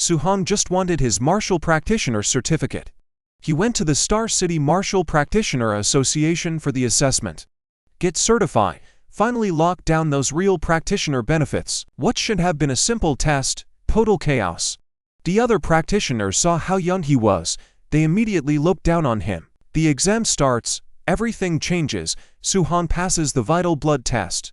Suhan just wanted his martial practitioner certificate. He went to the Star City Martial Practitioner Association for the assessment. Get certified, finally lock down those real practitioner benefits. What should have been a simple test, total chaos. The other practitioners saw how young he was. They immediately looked down on him. The exam starts, everything changes. Suhan passes the vital blood test.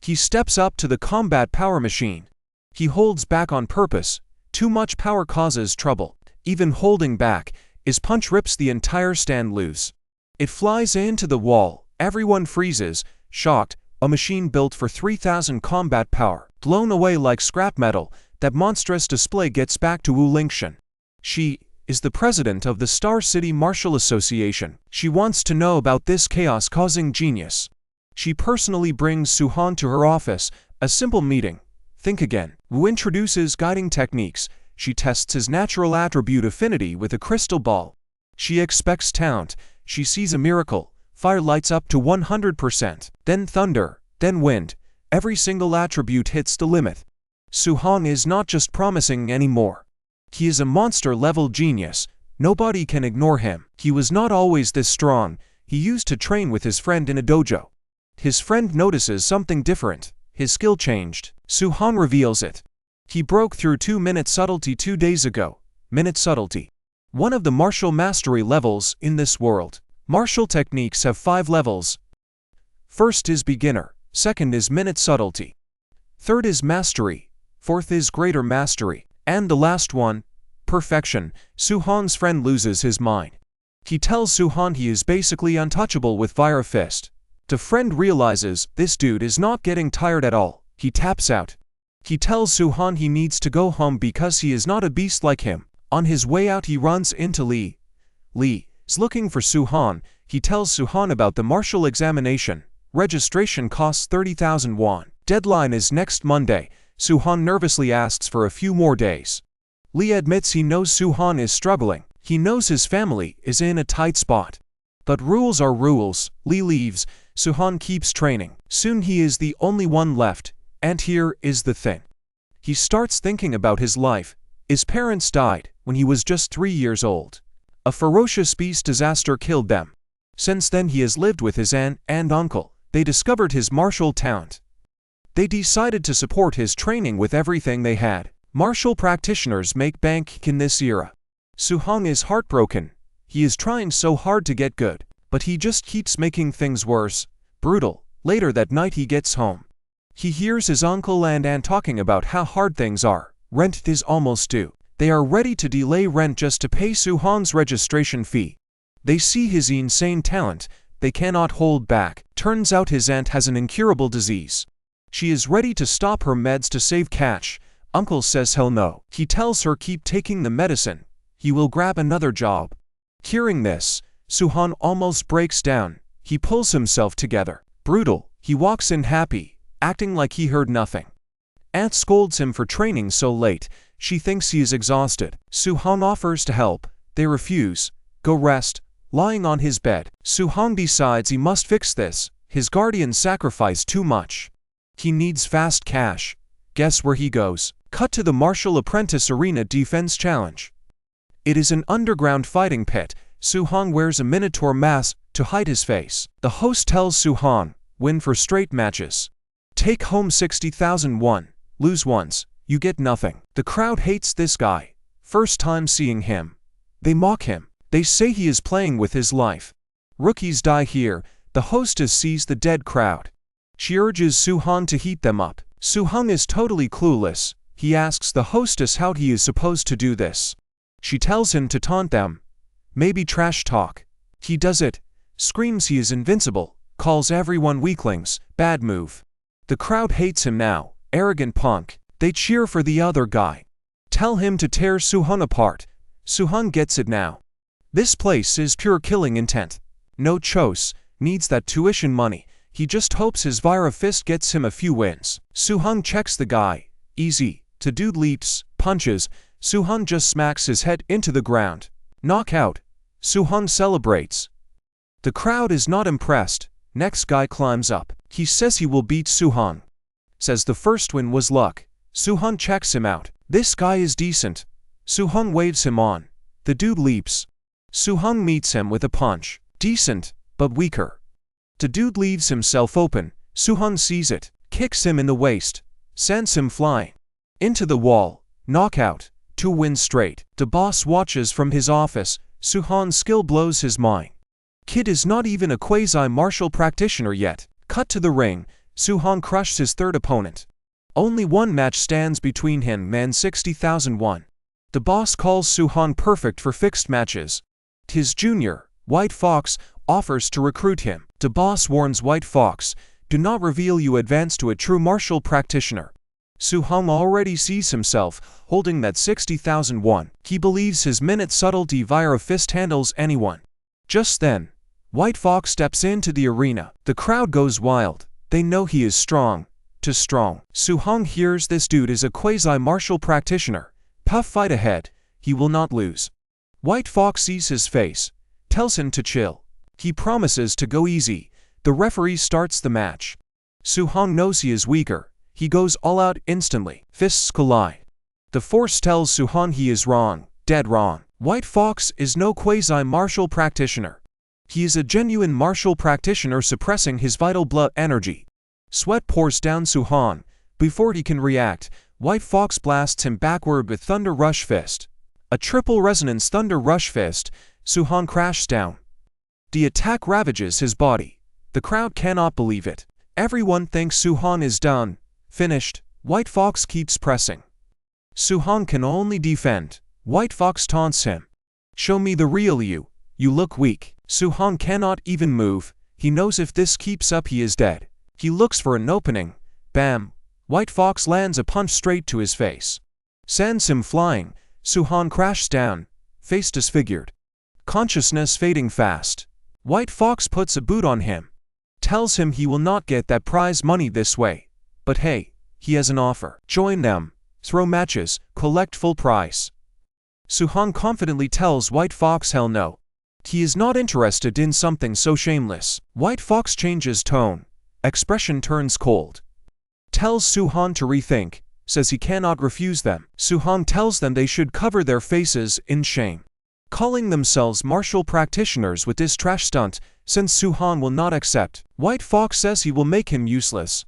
He steps up to the combat power machine. He holds back on purpose. Too much power causes trouble. Even holding back, his punch rips the entire stand loose. It flies into the wall. Everyone freezes, shocked. A machine built for 3,000 combat power, blown away like scrap metal. That monstrous display gets back to Wu Lingshan. She is the president of the Star City Martial Association. She wants to know about this chaos-causing genius. She personally brings Suhan to her office. A simple meeting. Think again. Wu introduces guiding techniques. She tests his natural attribute affinity with a crystal ball. She expects talent. She sees a miracle. Fire lights up to 100%. Then thunder. Then wind. Every single attribute hits the limit. Suhan is not just promising anymore. He is a monster-level genius. Nobody can ignore him. He was not always this strong. He used to train with his friend in a dojo. His friend notices something different. His skill changed. Suhan reveals it. He broke through 2-minute subtlety 2 days ago. Minute subtlety. One of the martial mastery levels in this world. Martial techniques have 5 levels. First is beginner. Second is minute subtlety. Third is mastery. Fourth is greater mastery. And the last one, perfection. Suhan's friend loses his mind. He tells Suhan he is basically untouchable with Fire Fist. The friend realizes this dude is not getting tired at all. He taps out. He tells Suhan he needs to go home because he is not a beast like him. On his way out he runs into Lee. Lee is looking for Suhan. He tells Suhan about the martial examination. Registration costs 30,000 won. Deadline is next Monday. Suhan nervously asks for a few more days. Lee admits he knows Suhan is struggling. He knows his family is in a tight spot. But rules are rules. Lee leaves. Suhan keeps training. Soon he is the only one left. And here is the thing. He starts thinking about his life. His parents died when he was just 3 years old. A ferocious beast disaster killed them. Since then he has lived with his aunt and uncle. They discovered his martial talent. They decided to support his training with everything they had. Martial practitioners make bank in this era. Suhan is heartbroken. He is trying so hard to get good, but he just keeps making things worse. Brutal. Later that night he gets home. He hears his uncle and aunt talking about how hard things are. Rent is almost due. They are ready to delay rent just to pay Suhan's registration fee. They see his insane talent. They cannot hold back. Turns out his aunt has an incurable disease. She is ready to stop her meds to save cash. Uncle says hell no. He tells her keep taking the medicine. He will grab another job. Hearing this, Suhan almost breaks down. He pulls himself together. Brutal. He walks in happy, acting like he heard nothing. Aunt scolds him for training so late. She thinks he is exhausted. Suhan offers to help. They refuse. Go rest. Lying on his bed, Suhan decides he must fix this. His guardian sacrificed too much. He needs fast cash. Guess where he goes? Cut to the Martial Apprentice Arena Defense Challenge. It is an underground fighting pit. Suhan wears a minotaur mask to hide his face. The host tells Suhan, win for straight matches. Take home 60,000 won. Lose once, you get nothing. The crowd hates this guy. First time seeing him. They mock him. They say he is playing with his life. Rookies die here. The hostess sees the dead crowd. She urges Suhan to heat them up. Suhan is totally clueless. He asks the hostess how he is supposed to do this. She tells him to taunt them. Maybe trash talk. He does it. Screams he is invincible. Calls everyone weaklings. Bad move. The crowd hates him now. Arrogant punk. They cheer for the other guy. Tell him to tear Suhan apart. Suhan gets it now. This place is pure killing intent. No chose, needs that tuition money. He just hopes his Vira Fist gets him a few wins. Suhan checks the guy. Easy. The dude leaps, punches. Suhan just smacks his head into the ground. Knockout. Suhan celebrates. The crowd is not impressed. Next guy climbs up. He says he will beat Suhan. Says the first win was luck. Soo-han checks him out. This guy is decent. Soo-han waves him on. The dude leaps. Soo-han meets him with a punch. Decent, but weaker. The dude leaves himself open. Soo-han sees it, kicks him in the waist, sends him flying. Into the wall. Knockout. 2 wins straight. The boss watches from his office. Soo-han's skill blows his mind. Kid is not even a quasi-martial practitioner yet. Cut to the ring. Soo-han crushed his third opponent. Only one match stands between him and 60,000 won. The boss calls Soo-han perfect for fixed matches. His junior, White Fox, offers to recruit him. The boss warns White Fox, do not reveal you advance to a true martial practitioner. Soo-han already sees himself holding that 60,000 won. He believes his minute subtlety via a fist handles anyone. Just then, White Fox steps into the arena. The crowd goes wild. They know he is strong. Too strong. Soo-han hears this dude is a quasi-martial practitioner. Tough fight ahead. He will not lose. White Fox sees his face. Tells him to chill. He promises to go easy. The referee starts the match. Soo-han knows he is weaker. He goes all out instantly. Fists collide. The force tells Soo-han he is wrong. Dead wrong. White Fox is no quasi-martial practitioner. He is a genuine martial practitioner suppressing his vital blood energy. Sweat pours down Soo-han. Before he can react, White Fox blasts him backward with Thunder Rush Fist. A triple resonance Thunder Rush Fist. Soo-han crashes down. The attack ravages his body. The crowd cannot believe it. Everyone thinks Soo-han is done. Finished. White Fox keeps pressing. Soo-han can only defend. White Fox taunts him. Show me the real you. You look weak. Soo-han cannot even move. He knows if this keeps up he is dead. He looks for an opening. Bam! White Fox lands a punch straight to his face. Sends him flying. Soo-han crashes down, face disfigured. Consciousness fading fast. White Fox puts a boot on him. Tells him he will not get that prize money this way. But hey, he has an offer. Join them. Throw matches. Collect full price. Soo-han confidently tells White Fox hell no. He is not interested in something so shameless. White Fox changes tone. Expression turns cold. Tells Soo-han to rethink. Says he cannot refuse them. Soo-han tells them they should cover their faces in shame. Calling themselves martial practitioners with this trash stunt, since Soo-han will not accept. White Fox says he will make him useless.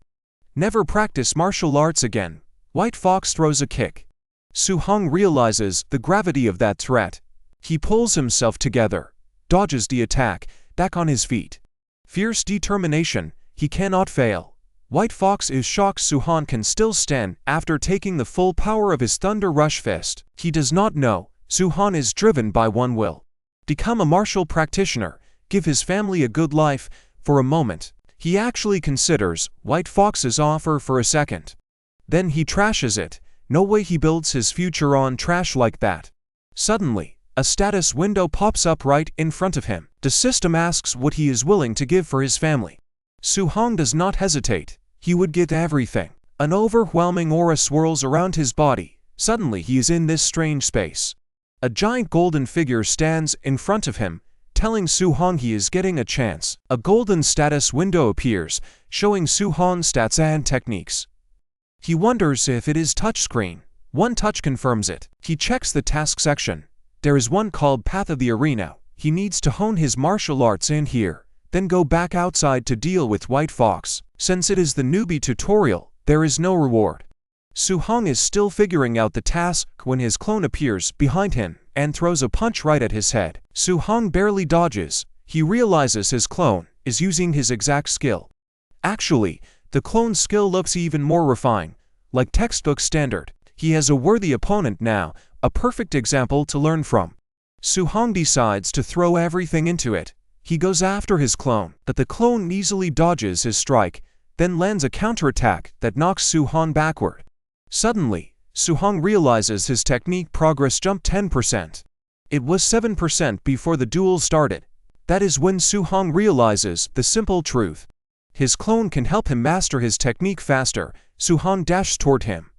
Never practice martial arts again. White Fox throws a kick. Soo-han realizes the gravity of that threat. He pulls himself together. Dodges the attack, back on his feet. Fierce determination, he cannot fail. White Fox is shocked Soo-han can still stand after taking the full power of his Thunder Rush Fist. He does not know, Soo-han is driven by one will. Become a martial practitioner, give his family a good life. For a moment, he actually considers White Fox's offer for a second. Then he trashes it. No way he builds his future on trash like that. Suddenly, a status window pops up right in front of him. The system asks what he is willing to give for his family. Soo-han does not hesitate. He would give everything. An overwhelming aura swirls around his body. Suddenly he is in this strange space. A giant golden figure stands in front of him, telling Soo-han he is getting a chance. A golden status window appears, showing Soo-han's stats and techniques. He wonders if it is touchscreen. One touch confirms it. He checks the task section. There is one called Path of the Arena. He needs to hone his martial arts in here, then go back outside to deal with White Fox. Since it is the newbie tutorial, there is no reward. Soo-han is still figuring out the task when his clone appears behind him and throws a punch right at his head. Soo-han barely dodges. He realizes his clone is using his exact skill. Actually, the clone's skill looks even more refined, like textbook standard. He has a worthy opponent now, a perfect example to learn from. Soo-han decides to throw everything into it. He goes after his clone, but the clone easily dodges his strike, then lands a counterattack that knocks Soo-han backward. Suddenly, Soo-han realizes his technique progress jumped 10%. It was 7% before the duel started. That is when Soo-han realizes the simple truth. His clone can help him master his technique faster. Soo-han dashes toward him.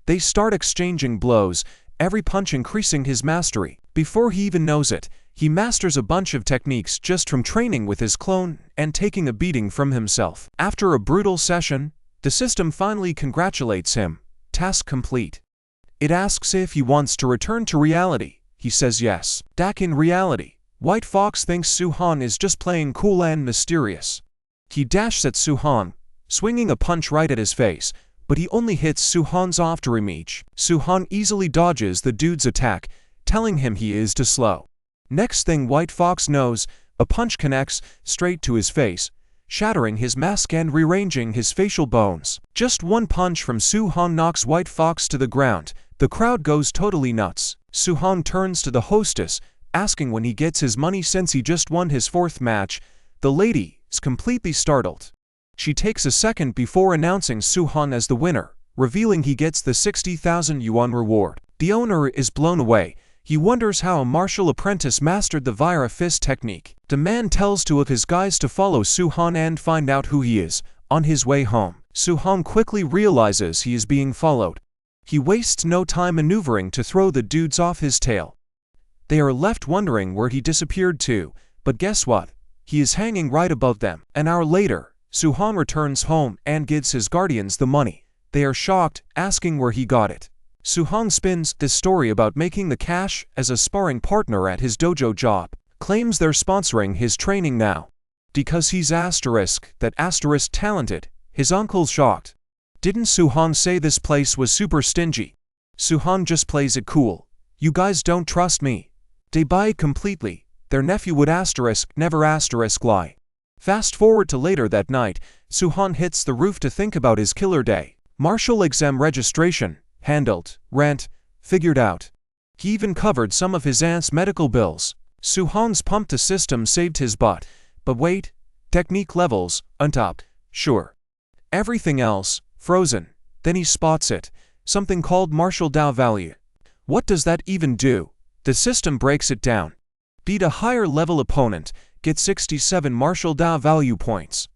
They start exchanging blows, every punch increasing his mastery. Before he even knows it, he masters a bunch of techniques just from training with his clone and taking a beating from himself. After a brutal session, the system finally congratulates him, task complete. It asks if he wants to return to reality. He says yes. Back in reality, White Fox thinks Suhan is just playing cool and mysterious. He dashes at Suhan, swinging a punch right at his face, but he only hits Suhan's after image. Suhan easily dodges the dude's attack, telling him he is too slow. Next thing White Fox knows, a punch connects straight to his face, shattering his mask and rearranging his facial bones. Just one punch from Suhan knocks White Fox to the ground. The crowd goes totally nuts. Suhan turns to the hostess, asking when he gets his money since he just won his 4th match. The lady is completely startled. She takes a second before announcing Suhan as the winner, revealing he gets the 60,000 yuan reward. The owner is blown away. He wonders how a martial apprentice mastered the Vira fist technique. The man tells 2 of his guys to follow Suhan and find out who he is. On his way home, Suhan quickly realizes he is being followed. He wastes no time maneuvering to throw the dudes off his tail. They are left wondering where he disappeared to, but guess what? He is hanging right above them. An hour later, Suhan returns home and gives his guardians the money. They are shocked, asking where he got it. Suhan spins this story about making the cash as a sparring partner at his dojo job, claims they're sponsoring his training now. Because he's that talented, his uncle's shocked. Didn't Suhan say this place was super stingy? Suhan just plays it cool. You guys don't trust me. They buy it completely. Their nephew would never lie. Fast forward to later that night, Suhan hits the roof to think about his killer day. Martial exam registration, handled, rent, figured out. He even covered some of his aunt's medical bills. Suhan's pumped the system saved his butt. But wait, technique levels, untopped, sure. Everything else, frozen. Then he spots it, something called martial Dao value. What does that even do? The system breaks it down. Beat a higher level opponent, get 67 martial Dao value points.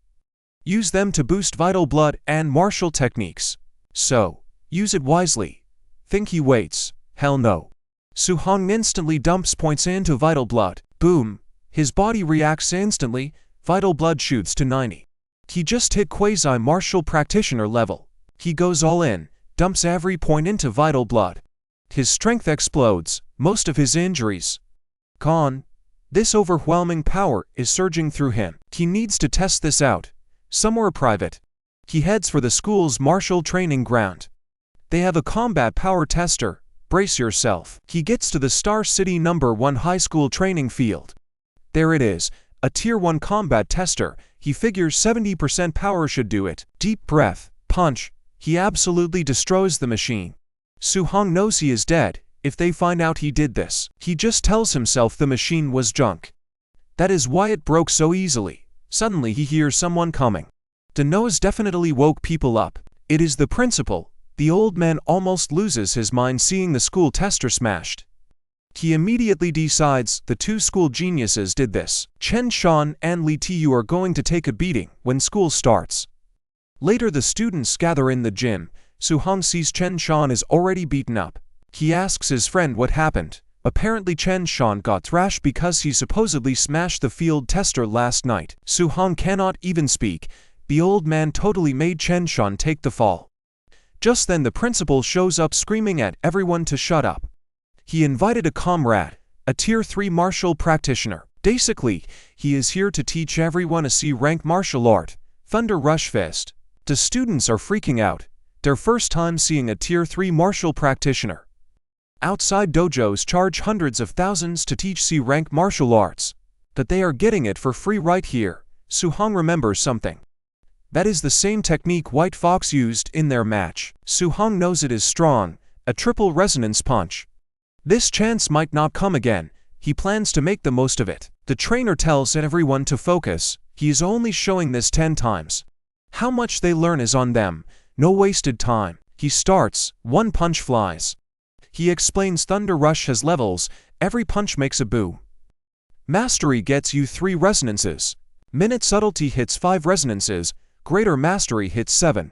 Use them to boost vital blood and martial techniques. So, use it wisely. Think he waits? Hell no. Suhan instantly dumps points into vital blood. Boom. His body reacts instantly, vital blood shoots to 90. He just hit quasi-martial practitioner level. He goes all in, dumps every point into vital blood. His strength explodes, most of his injuries gone. This overwhelming power is surging through him. He needs to test this out, somewhere private. He heads for the school's martial training ground. They have a combat power tester. Brace yourself. He gets to the Star City #1 high school training field. There it is, a Tier 1 combat tester. He figures 70% power should do it. Deep breath, punch. He absolutely destroys the machine. Suhan knows he is dead if they find out he did this. He just tells himself the machine was junk. That is why it broke so easily. Suddenly he hears someone coming. The noise definitely woke people up. It is the principal. The old man almost loses his mind seeing the school tester smashed. He immediately decides the 2 school geniuses did this. Chen Shan and Li Tiyu are going to take a beating when school starts. Later the students gather in the gym. Suhan sees Chen Shan is already beaten up. He asks his friend what happened. Apparently Chen Shan got thrashed because he supposedly smashed the field tester last night. Suhan cannot even speak. The old man totally made Chen Shan take the fall. Just then the principal shows up screaming at everyone to shut up. He invited a comrade, a Tier 3 martial practitioner. Basically, he is here to teach everyone a C-rank martial art, Thunder Rush Fist. The students are freaking out. Their first time seeing a Tier 3 martial practitioner. Outside dojos charge hundreds of thousands to teach C-rank martial arts. But they are getting it for free right here. Suhan remembers something. That is the same technique White Fox used in their match. Suhan knows it is strong, a triple resonance punch. This chance might not come again. He plans to make the most of it. The trainer tells everyone to focus. He is only showing this 10 times. How much they learn is on them. No wasted time. He starts, 1 punch flies. He explains Thunder Rush has levels. Every punch makes a boom. Mastery gets you 3 resonances. Minute Subtlety hits 5 resonances. Greater Mastery hits 7.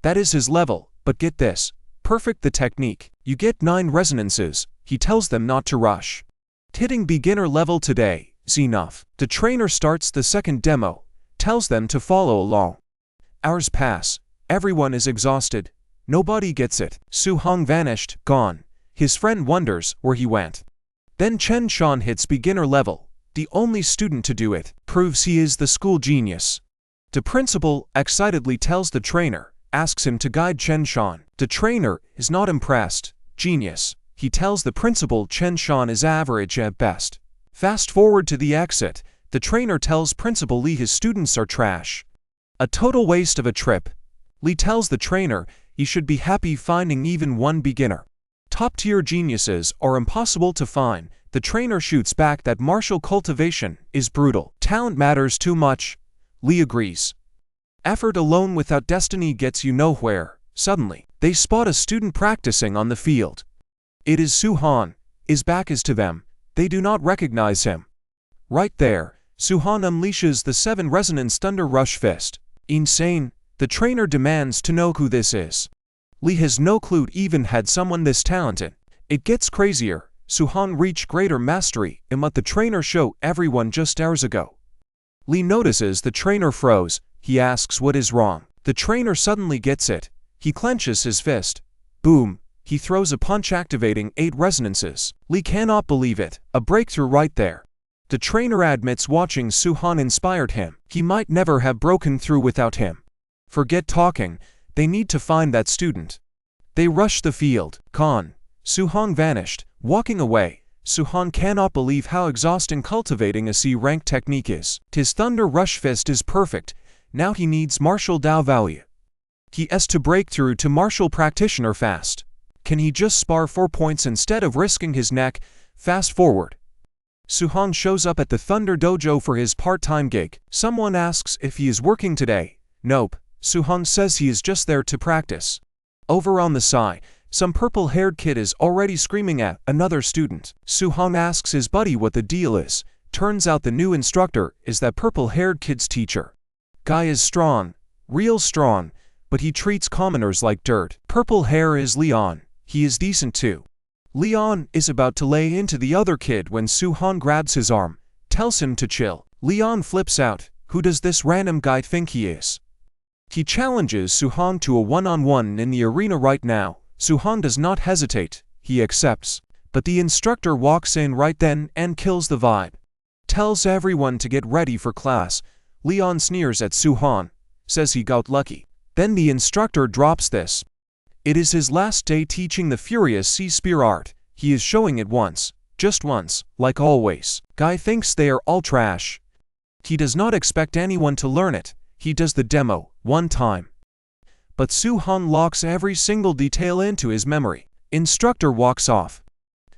That is his level, but get this. Perfect the technique. You get 9 resonances. He tells them not to rush. Hitting beginner level today is enough. The trainer starts the second demo, tells them to follow along. Hours pass. Everyone is exhausted. Nobody gets it. Su-hong vanished, gone. His friend wonders where he went. Then Chen Shan hits beginner level. The only student to do it. Proves he is the school genius. The principal excitedly tells the trainer, asks him to guide Chen Shan. The trainer is not impressed. Genius. He tells the principal Chen Shan is average at best. Fast forward to the exit. The trainer tells Principal Lee his students are trash. A total waste of a trip. Lee tells the trainer he should be happy finding even one beginner. Top-tier geniuses are impossible to find. The trainer shoots back that martial cultivation is brutal. Talent matters too much. Lee agrees. Effort alone without destiny gets you nowhere. Suddenly, they spot a student practicing on the field. It is Su-han. His back is to them. They do not recognize him. Right there, Su-han unleashes the 7 Resonance Thunder Rush Fist. Insane. The trainer demands to know who this is. Lee has no clue even had someone this talented. It gets crazier. Su-han reached greater mastery in what the trainer showed everyone just hours ago. Lee notices the trainer froze. He asks what is wrong. The trainer suddenly gets it. He clenches his fist. Boom. He throws a punch activating 8 resonances. Lee cannot believe it. A breakthrough right there. The trainer admits watching Su-han inspired him. He might never have broken through without him. Forget talking. They need to find that student. They rush the field. Su-han vanished. Walking away, Su-han cannot believe how exhausting cultivating a C-rank technique is. His Thunder Rush Fist is perfect. Now he needs martial Dao value. He has to break through to martial practitioner fast. Can he just spar 4 points instead of risking his neck? Fast forward. Su-han shows up at the Thunder Dojo for his part-time gig. Someone asks if he is working today. Nope. Su-han says he is just there to practice. Over on the side, some purple-haired kid is already screaming at another student. Su-han asks his buddy what the deal is. Turns out the new instructor is that purple-haired kid's teacher. Guy is strong, real strong, but he treats commoners like dirt. Purple hair is Leon. He is decent too. Leon is about to lay into the other kid when Su-han grabs his arm, tells him to chill. Leon flips out. Who does this random guy think he is? He challenges Su-han to a one-on-one in the arena right now. Su-han does not hesitate. He accepts. But the instructor walks in right then and kills the vibe. Tells everyone to get ready for class. Leon sneers at Su-han. Says he got lucky. Then the instructor drops this. It is his last day teaching the furious sea spear art. He is showing it once. Just once, like always. Guy thinks they are all trash. He does not expect anyone to learn it. He does the demo, one time. But Su-han locks every single detail into his memory. Instructor walks off.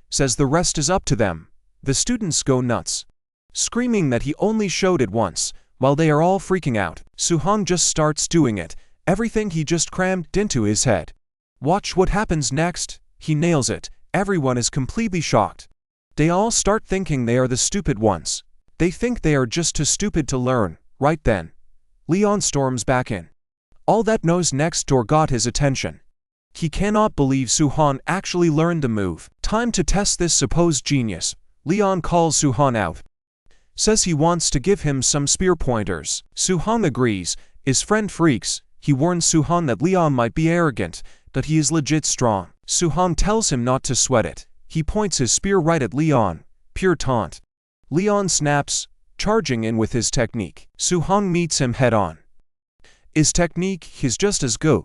Says the rest is up to them. The students go nuts. Screaming that he only showed it once, while they are all freaking out. Su-han just starts doing it. Everything he just crammed into his head. Watch what happens next. He nails it. Everyone is completely shocked. They all start thinking they are the stupid ones. They think they are just too stupid to learn. Right then, Leon storms back in. All that noise next door got his attention. He cannot believe Su-han actually learned the move. Time to test this supposed genius. Leon calls Su-han out. Says he wants to give him some spear pointers. Su-han agrees. His friend freaks. He warns Su-han that Leon might be arrogant, but he is legit strong. Su-han tells him not to sweat it. He points his spear right at Leon. Pure taunt. Leon snaps, charging in with his technique. Su-han meets him head-on. His technique is just as good.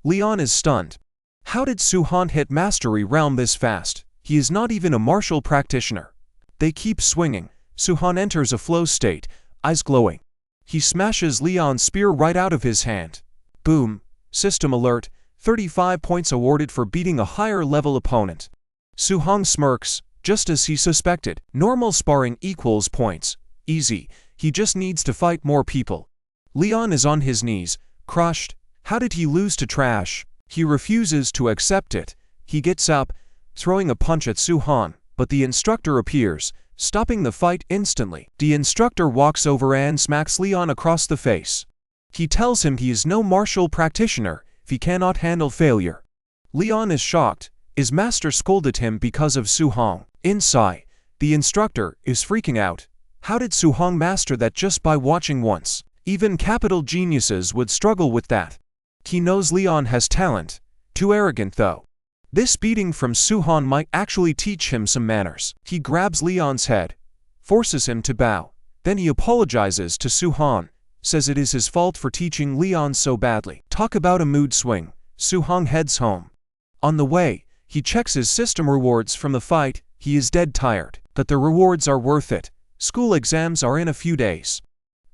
Leon is stunned. How did Su-han hit mastery realm this fast? He is not even a martial practitioner. They keep swinging. Su-han enters a flow state, eyes glowing. He smashes Leon's spear right out of his hand. Boom. System alert. 35 points awarded for beating a higher-level opponent. Su-han smirks, just as he suspected. Normal sparring equals points. Easy. He just needs to fight more people. Leon is on his knees, crushed. How did he lose to trash? He refuses to accept it. He gets up, throwing a punch at Su-han, but the instructor appears, stopping the fight instantly. The instructor walks over and smacks Leon across the face. He tells him he is no martial practitioner if he cannot handle failure. Leon is shocked. His master scolded him because of Su-han. Inside, the instructor is freaking out. How did Su-han master that just by watching once? Even capital geniuses would struggle with that. He knows Leon has talent. Too arrogant though. This beating from Suhan might actually teach him some manners. He grabs Leon's head, forces him to bow. Then he apologizes to Suhan, says it is his fault for teaching Leon so badly. Talk about a mood swing. Suhan heads home. On the way, he checks his system rewards from the fight. He is dead tired, but the rewards are worth it. School exams are in a few days.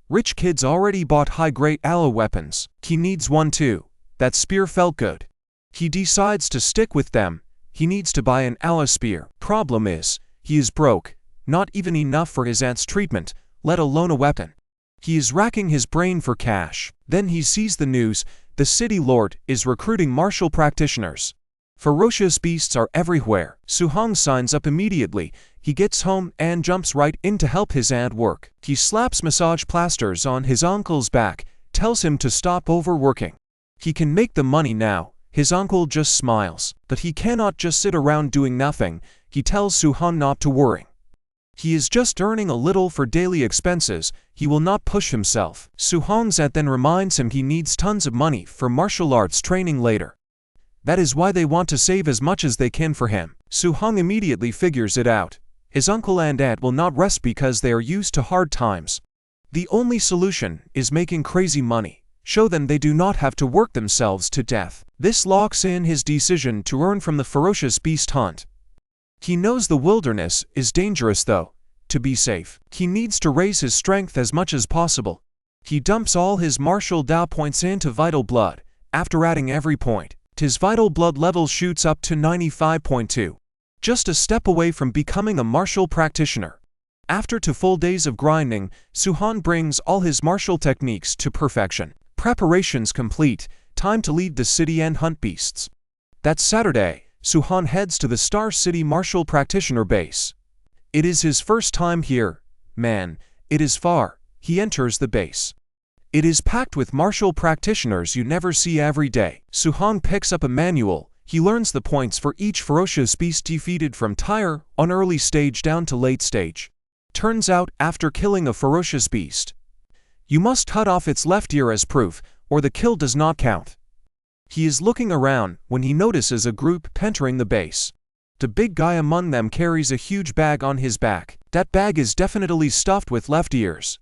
Rich kids already bought high-grade aloe weapons. He needs one too. That spear felt good. He decides to stick with them. He needs to buy an aloe spear. Problem is, he is broke. Not even enough for his aunt's treatment, let alone a weapon. He is racking his brain for cash. Then he sees the news. The city lord is recruiting martial practitioners. Ferocious beasts are everywhere. Suhan signs up immediately. He gets home and jumps right in to help his aunt work. He slaps massage plasters on his uncle's back, tells him to stop overworking. He can make the money now. His uncle just smiles. But he cannot just sit around doing nothing. He tells Suhan not to worry. He is just earning a little for daily expenses. He will not push himself. Suhan's aunt then reminds him he needs tons of money for martial arts training later. That is why they want to save as much as they can for him. Suhan immediately figures it out. His uncle and aunt will not rest because they are used to hard times. The only solution is making crazy money. Show them they do not have to work themselves to death. This locks in his decision to earn from the ferocious beast hunt. He knows the wilderness is dangerous though. To be safe, he needs to raise his strength as much as possible. He dumps all his martial Dao points into vital blood. After adding every point, his vital blood level shoots up to 95.2. Just a step away from becoming a martial practitioner. After 2 full days of grinding, Suhan brings all his martial techniques to perfection. Preparations complete, time to leave the city and hunt beasts. That Saturday, Suhan heads to the Star City Martial Practitioner base. It is his first time here. Man, it is far. He enters the base. It is packed with martial practitioners you never see every day. Suhan picks up a manual. He learns the points for each ferocious beast defeated from tier on early stage down to late stage. Turns out, after killing a ferocious beast, you must cut off its left ear as proof, or the kill does not count. He is looking around when he notices a group entering the base. The big guy among them carries a huge bag on his back. That bag is definitely stuffed with left ears.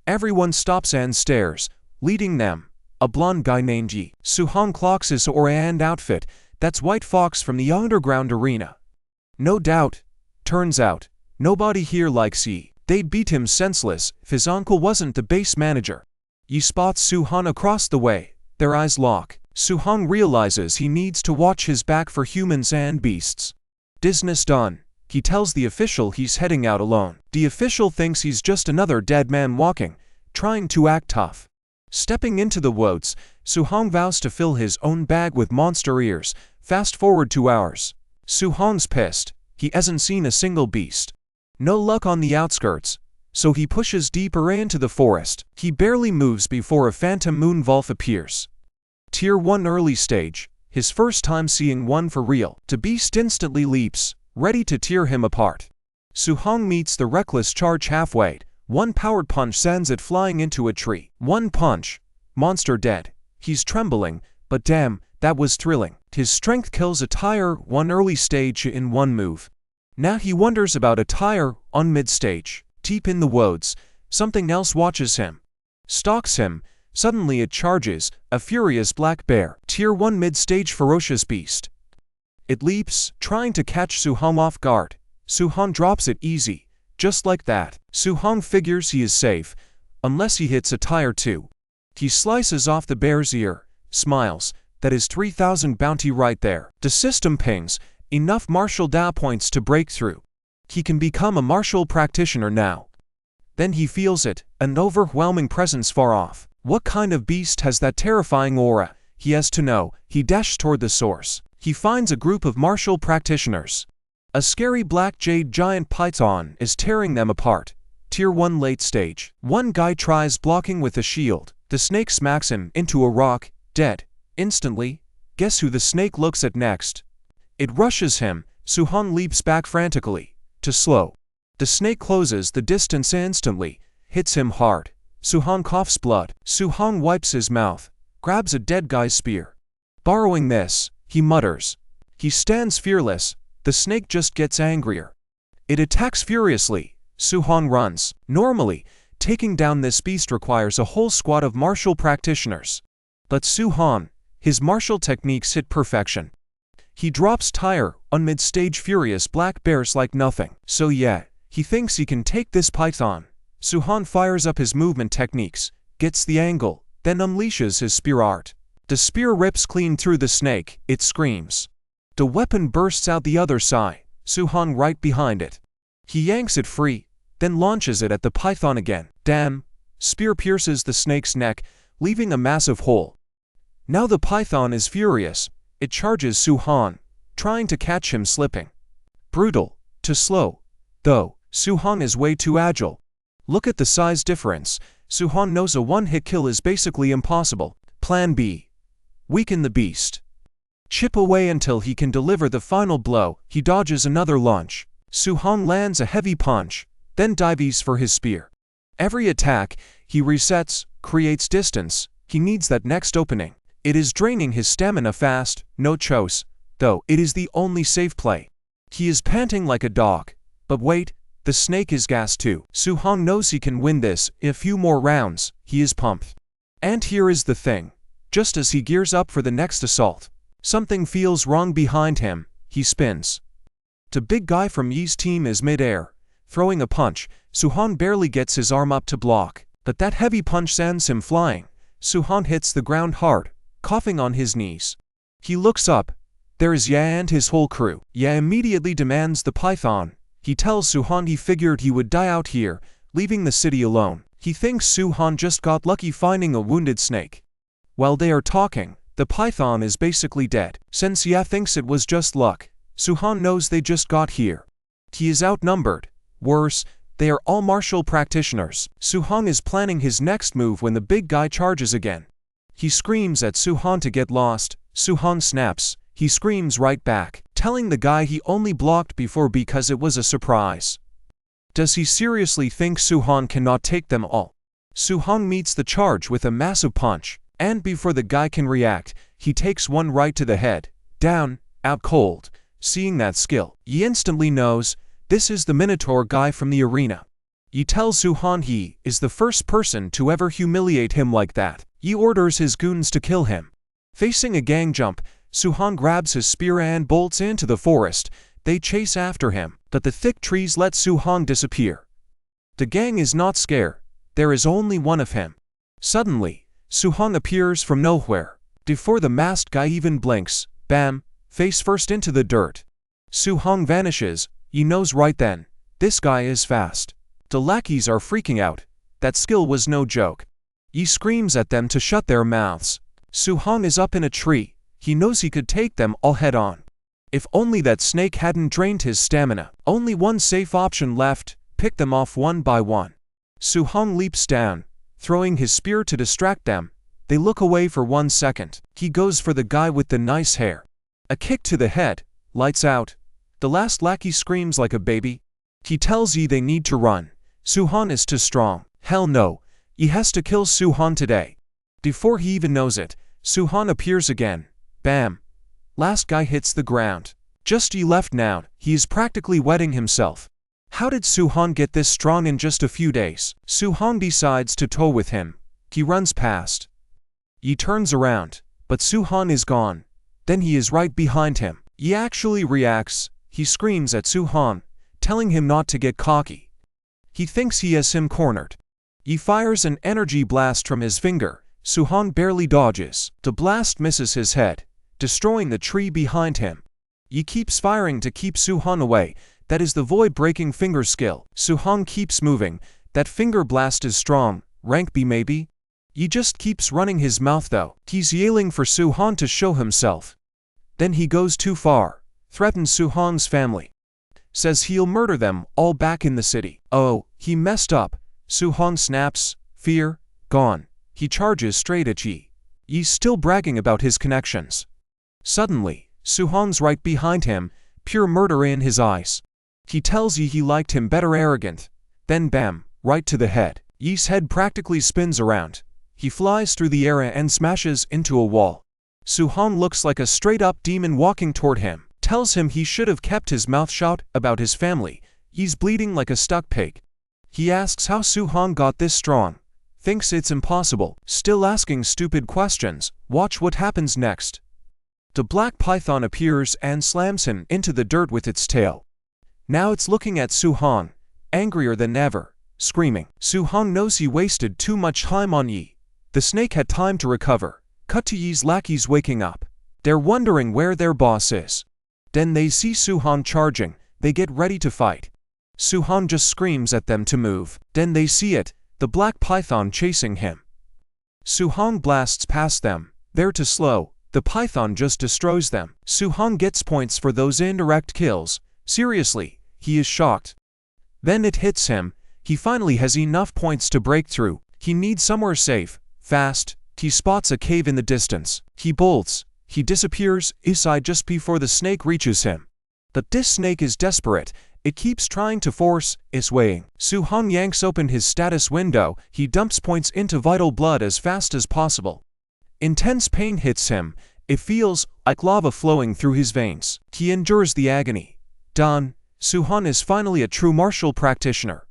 Everyone stops and stares, leading them, a blonde guy named Yi. Suhan clocks his aura and outfit. That's White Fox from the underground arena. No doubt. Turns out, nobody here likes Yi. They'd beat him senseless if his uncle wasn't the base manager. Yi spots Suhan across the way. Their eyes lock. Suhan realizes he needs to watch his back for humans and beasts. Business done. He tells the official he's heading out alone. The official thinks he's just another dead man walking, trying to act tough. Stepping into the woods, Suhan vows to fill his own bag with monster ears. Fast forward 2 hours. Suhan's pissed. He hasn't seen a single beast. No luck on the outskirts, so he pushes deeper into the forest. He barely moves before a phantom moon wolf appears. Tier 1 early stage, his first time seeing one for real. The beast instantly leaps, ready to tear him apart. Suhan meets the reckless charge halfway. One powered punch sends it flying into a tree. One punch. Monster dead. He's trembling, but damn, that was thrilling. His strength kills a tier 1 early stage in one move. Now he wonders about a tier on mid stage. Deep in the woods, something else watches him. Stalks him. Suddenly it charges, a furious black bear. Tier 1 mid stage ferocious beast. It leaps, trying to catch Suhan off guard. Suhan drops it easy. Just like that, Suhan figures he is safe, unless he hits a tier 2. He slices off the bear's ear, smiles. That is 3,000 bounty right there. The system pings, enough martial Dao points to break through. He can become a martial practitioner now. Then he feels it, an overwhelming presence far off. What kind of beast has that terrifying aura? He has to know. He dashes toward the source. He finds a group of martial practitioners. A scary black jade giant python is tearing them apart. Tier 1 late stage. One guy tries blocking with a shield. The snake smacks him into a rock, dead. Instantly, guess who the snake looks at next? It rushes him. Suhan leaps back frantically. To slow. The snake closes the distance instantly, hits him hard. Suhan coughs blood. Suhan wipes his mouth, grabs a dead guy's spear. Borrowing this, he mutters. He stands fearless, the snake just gets angrier. It attacks furiously, Suhan runs. Normally, taking down this beast requires a whole squad of martial practitioners. But Suhan, his martial techniques hit perfection. He drops tire on mid-stage furious black bears like nothing. So yeah, he thinks he can take this python. Suhan fires up his movement techniques, gets the angle, then unleashes his spear art. The spear rips clean through the snake, it screams. The weapon bursts out the other side, Suhan right behind it. He yanks it free, then launches it at the python again. Damn! Spear pierces the snake's neck, leaving a massive hole. Now the python is furious. It charges Suhan, trying to catch him slipping. Brutal, to slow. Though, Suhan is way too agile. Look at the size difference. Suhan knows a one-hit kill is basically impossible. Plan B. Weaken the beast. Chip away until he can deliver the final blow. He dodges another launch. Suhan lands a heavy punch, then dives for his spear. Every attack, he resets, creates distance. He needs that next opening. It is draining his stamina fast, no choice, though it is the only safe play. He is panting like a dog. But wait, the snake is gassed too. Suhan knows he can win this in a few more rounds. He is pumped. And here is the thing. Just as he gears up for the next assault, something feels wrong behind him. He spins. The big guy from Yi's team is mid-air, throwing a punch. Suhan barely gets his arm up to block, but that heavy punch sends him flying. Suhan hits the ground hard, coughing on his knees. He looks up. There is Ya and his whole crew. Ya immediately demands the python. He tells Suhan he figured he would die out here, leaving the city alone. He thinks Suhan just got lucky finding a wounded snake. While they are talking, the python is basically dead. Since Ya thinks it was just luck, Suhan knows they just got here. He is outnumbered. Worse, they are all martial practitioners. Suhan is planning his next move when the big guy charges again. He screams at Suhan to get lost. Suhan snaps. He screams right back, telling the guy he only blocked before because it was a surprise. Does he seriously think Suhan cannot take them all? Suhan meets the charge with a massive punch, and before the guy can react, he takes one right to the head. Down, out cold. Seeing that skill, Yi instantly knows this is the Minotaur guy from the arena. Yi tells Suhan he is the first person to ever humiliate him like that. Yi orders his goons to kill him. Facing a gang jump, Suhan grabs his spear and bolts into the forest. They chase after him, but the thick trees let Suhan disappear. The gang is not scared. There is only one of him. Suddenly, Suhan appears from nowhere. Before the masked guy even blinks, bam, face first into the dirt. Suhan vanishes. He knows right then, this guy is fast. The lackeys are freaking out. That skill was no joke. He screams at them to shut their mouths. Suhan is up in a tree. He knows he could take them all head on. If only that snake hadn't drained his stamina. Only one safe option left, pick them off one by one. Suhan leaps down, throwing his spear to distract them. They look away for 1 second. He goes for the guy with the nice hair. A kick to the head, lights out. The last lackey screams like a baby. He tells Yi they need to run. Suhan is too strong. Hell no, Yi has to kill Suhan today. Before he even knows it, Suhan appears again. Bam. Last guy hits the ground. Just Yi left now. He is practically wetting himself. How did Suhan get this strong in just a few days? Suhan decides to tow with him. He runs past. Yi turns around, but Suhan is gone. Then he is right behind him. Yi actually reacts. He screams at Suhan, telling him not to get cocky. He thinks he has him cornered. Yi fires an energy blast from his finger. Suhan barely dodges. The blast misses his head, destroying the tree behind him. Yi keeps firing to keep Suhan away. That is the void-breaking finger skill. Suhan keeps moving. That finger blast is strong. Rank B maybe? Yi just keeps running his mouth though. He's yelling for Suhan to show himself. Then he goes too far. Threatens Suhan's family. Says he'll murder them all back in the city. Oh, he messed up. Suhan snaps. Fear, gone. He charges straight at Yi. Yi's still bragging about his connections. Suddenly, Suhan's right behind him, pure murder in his eyes. He tells Yi he liked him better arrogant. Then bam, right to the head. Yi's head practically spins around. He flies through the air and smashes into a wall. Su-han looks like a straight-up demon walking toward him, tells him he should have kept his mouth shut about his family. He's bleeding like a stuck pig. He asks how Su-han got this strong. Thinks it's impossible, still asking stupid questions. Watch what happens next. The black python appears and slams him into the dirt with its tail. Now it's looking at Su-han, angrier than ever, screaming. Su-han knows he wasted too much time on Yi. The snake had time to recover. Cut to Yi's lackeys waking up. They're wondering where their boss is. Then they see Su-han charging. They get ready to fight. Su-han just screams at them to move. Then they see it, the black python chasing him. Su-han blasts past them. They're too slow. The python just destroys them. Su-han gets points for those indirect kills. Seriously, he is shocked. Then it hits him. He finally has enough points to break through. He needs somewhere safe, fast. He spots a cave in the distance. He bolts. He disappears inside just before the snake reaches him. But this snake is desperate. It keeps trying to force its way. Su-han yanks open his status window. He dumps points into vital blood as fast as possible. Intense pain hits him. It feels like lava flowing through his veins. He endures the agony. Done. Su-han is finally a true martial practitioner.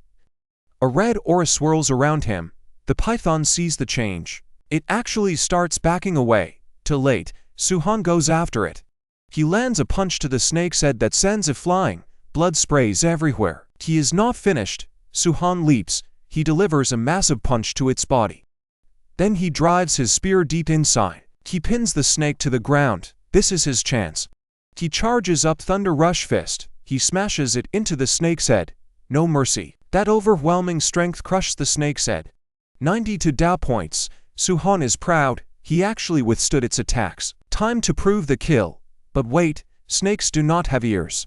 A red aura swirls around him. The python sees the change. It actually starts backing away. Too late. Su-han goes after it. He lands a punch to the snake's head that sends it flying. Blood sprays everywhere. He is not finished. Su-han leaps. He delivers a massive punch to its body. Then he drives his spear deep inside. He pins the snake to the ground. This is his chance. He charges up Thunder Rush Fist. He smashes it into the snake's head. No mercy. That overwhelming strength crushed the snake's head. 92 Dao points. Su-han is proud. He actually withstood its attacks. Time to prove the kill. But wait, snakes do not have ears.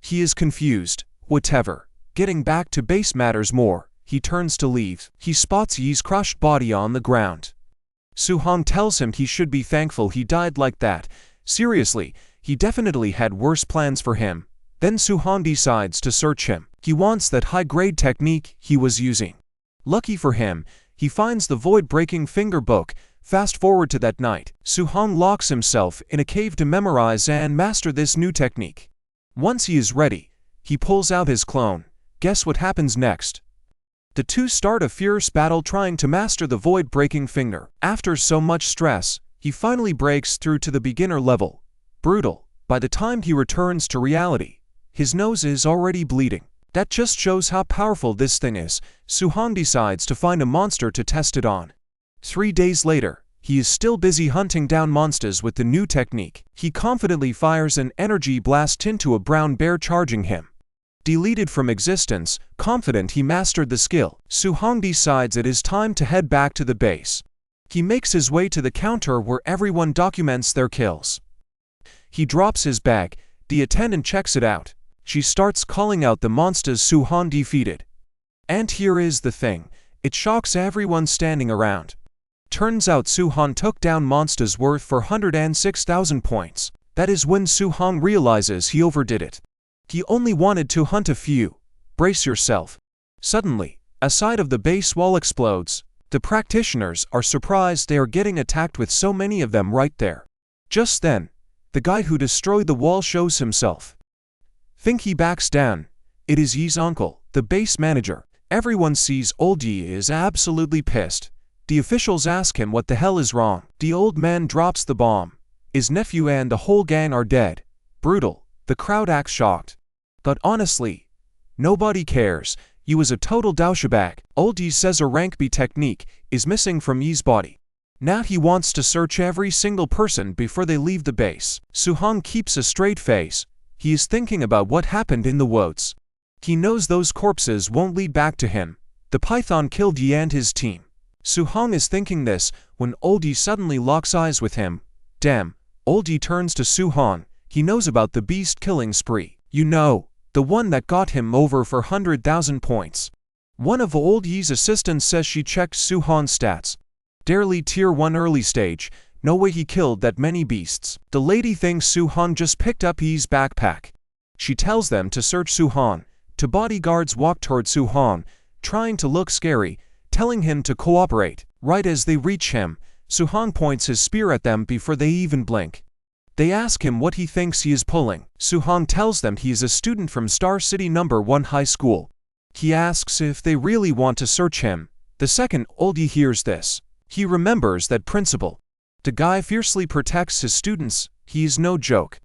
He is confused. Whatever. Getting back to base matters more. He turns to leave. He spots Yi's crushed body on the ground. Su-han tells him he should be thankful he died like that. Seriously, he definitely had worse plans for him. Then Su-han decides to search him. He wants that high-grade technique he was using. Lucky for him, he finds the void-breaking finger book. Fast forward to that night. Su-han locks himself in a cave to memorize and master this new technique. Once he is ready, he pulls out his clone. Guess what happens next? The two start a fierce battle trying to master the void-breaking finger. After so much stress, he finally breaks through to the beginner level. Brutal. By the time he returns to reality, his nose is already bleeding. That just shows how powerful this thing is. Su-han decides to find a monster to test it on. 3 days later, he is still busy hunting down monsters with the new technique. He confidently fires an energy blast into a brown bear charging him. Deleted from existence, confident he mastered the skill, Su-han decides it is time to head back to the base. He makes his way to the counter where everyone documents their kills. He drops his bag. The attendant checks it out. She starts calling out the monsters Su-han defeated. And here is the thing. It shocks everyone standing around. Turns out Su-han took down monsters worth 406,000 points. That is when Su-han realizes he overdid it. He only wanted to hunt a few. Brace yourself. Suddenly, a side of the base wall explodes. The practitioners are surprised they are getting attacked with so many of them right there. Just then, the guy who destroyed the wall shows himself. Think he backs down. It is Yi's uncle, the base manager. Everyone sees old Yi is absolutely pissed. The officials ask him what the hell is wrong. The old man drops the bomb. His nephew and the whole gang are dead. Brutal. The crowd acts shocked. But honestly, nobody cares. Yi was a total douchebag. Old Yi says a rank B technique is missing from Yi's body. Now he wants to search every single person before they leave the base. Su-han keeps a straight face. He is thinking about what happened in the woods. He knows those corpses won't lead back to him. The python killed Yi and his team. Su-han is thinking this when old Yi suddenly locks eyes with him. Damn, old Yi turns to Su-han. He knows about the beast killing spree. You know, the one that got him over 400,000 points. One of old Yi's assistants says she checked Su-han's stats. Barely tier 1 early stage, no way he killed that many beasts. The lady thinks Su-han just picked up Yi's backpack. She tells them to search Su-han. Two bodyguards walk toward Su-han, trying to look scary, telling him to cooperate. Right as they reach him, Suhong points his spear at them before they even blink. They ask him what he thinks he is pulling. Suhong tells them he is a student from Star City No. 1 High School. He asks if they really want to search him. The second oldie hears this, he remembers that principal. The guy fiercely protects his students, he is no joke.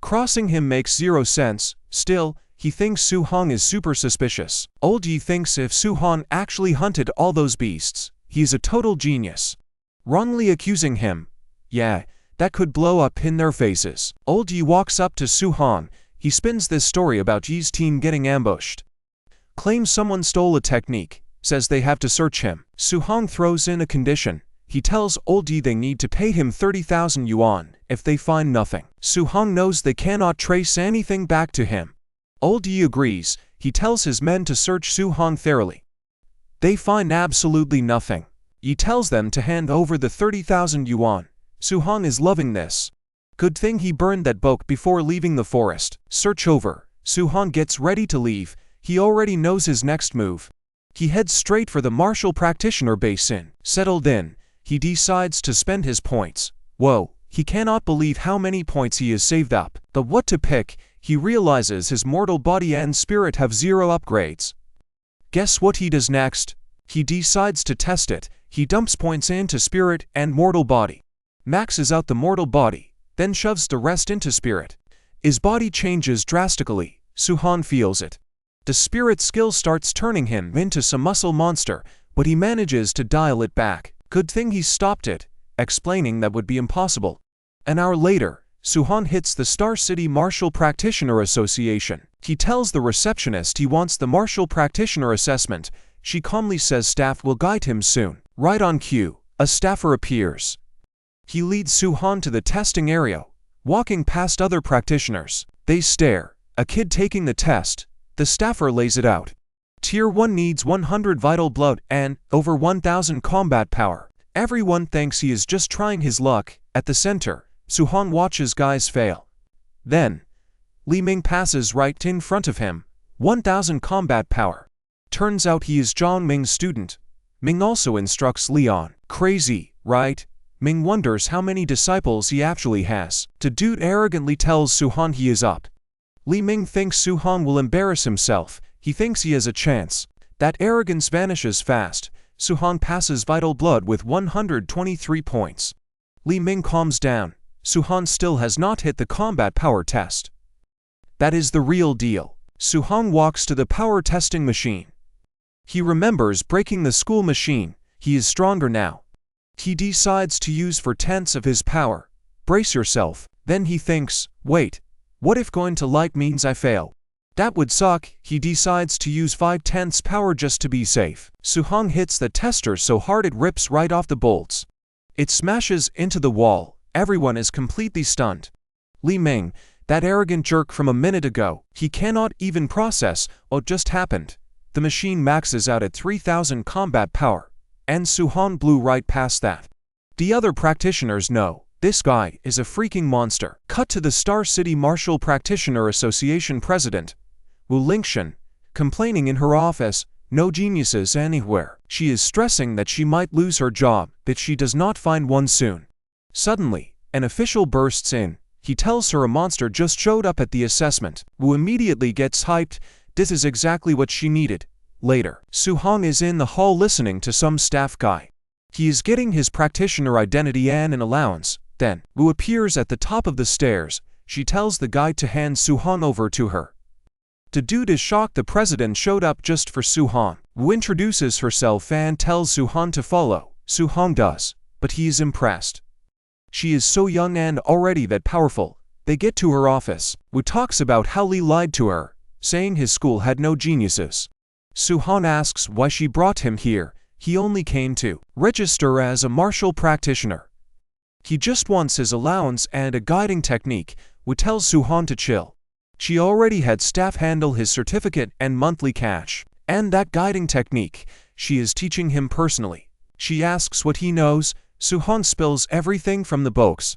Crossing him makes zero sense, still, he thinks Suhong is super suspicious. Oldie thinks if Suhong actually hunted all those beasts, he is a total genius. Wrongly accusing him, yeah, that could blow up in their faces. Oldie walks up to Suhong, he spins this story about Yi's team getting ambushed. Claims someone stole a technique, says they have to search him. Suhong throws in a condition. He tells Oldie they need to pay him 30,000 yuan if they find nothing. Suhong knows they cannot trace anything back to him. Oldie agrees, he tells his men to search Suhong thoroughly. They find absolutely nothing. Yi tells them to hand over the 30,000 yuan. Suhong is loving this. Good thing he burned that book before leaving the forest. Search over. Suhong gets ready to leave. He already knows his next move. He heads straight for the martial practitioner base in. Settled in, he decides to spend his points. Whoa, he cannot believe how many points he has saved up. But what to pick, he realizes his mortal body and spirit have 0 upgrades. Guess what he does next? He decides to test it. He dumps points into spirit and mortal body. Maxes out the mortal body, then shoves the rest into spirit. His body changes drastically. Suhong feels it. The spirit skill starts turning him into some muscle monster, but he manages to dial it back. Good thing he stopped it, explaining that would be impossible. An hour later, Suhong hits the Star City Martial Practitioner Association. He tells the receptionist he wants the martial practitioner assessment. She calmly says staff will guide him soon. Right on cue, a staffer appears. He leads Suhong to the testing area, walking past other practitioners. They stare. A kid taking the test. The staffer lays it out. Tier 1 needs 100 vital blood and over 1000 combat power. Everyone thinks he is just trying his luck. At the center, Suhong watches guys fail. Then, Li Ming passes right in front of him. 1000 combat power. Turns out he is Zhang Ming's student. Ming also instructs Leon. Crazy, right? Ming wonders how many disciples he actually has. The dude arrogantly tells Suhong he is up. Li Ming thinks Suhong will embarrass himself. He thinks he has a chance. That arrogance vanishes fast. Suhong passes vital blood with 123 points. Li Ming calms down. Suhong still has not hit the combat power test. That is the real deal. Suhong walks to the power testing machine. He remembers breaking the school machine. He is stronger now. He decides to use 4/10 of his power. Brace yourself. Then he thinks, wait, what if going to light means I fail? That would suck. He decides to use 5/10 power just to be safe. Suhong hits the tester so hard it rips right off the bolts. It smashes into the wall. Everyone is completely stunned. Li Ming, that arrogant jerk from a minute ago, he cannot even process what just happened. The machine maxes out at 3000 combat power, and Suhong blew right past that. The other practitioners know, this guy is a freaking monster. Cut to the Star City Martial Practitioner Association president, Wu Lingshan, complaining in her office, no geniuses anywhere. She is stressing that she might lose her job, but she does not find one soon. Suddenly, an official bursts in. He tells her a monster just showed up at the assessment. Wu immediately gets hyped. This is exactly what she needed. Later, Suhong is in the hall listening to some staff guy. He is getting his practitioner identity and an allowance. Then, Wu appears at the top of the stairs. She tells the guy to hand Suhong over to her. The dude is shocked the president showed up just for Suhong. Wu introduces herself and tells Suhong to follow. Suhong does, but he is impressed. She is so young and already that powerful. They get to her office. Wu talks about how Li lied to her, saying his school had no geniuses. Suhong asks why she brought him here. He only came to register as a martial practitioner. He just wants his allowance and a guiding technique. Wu tells Suhong to chill. She already had staff handle his certificate and monthly cash. And that guiding technique, she is teaching him personally. She asks what he knows. Suhong spills everything from the books.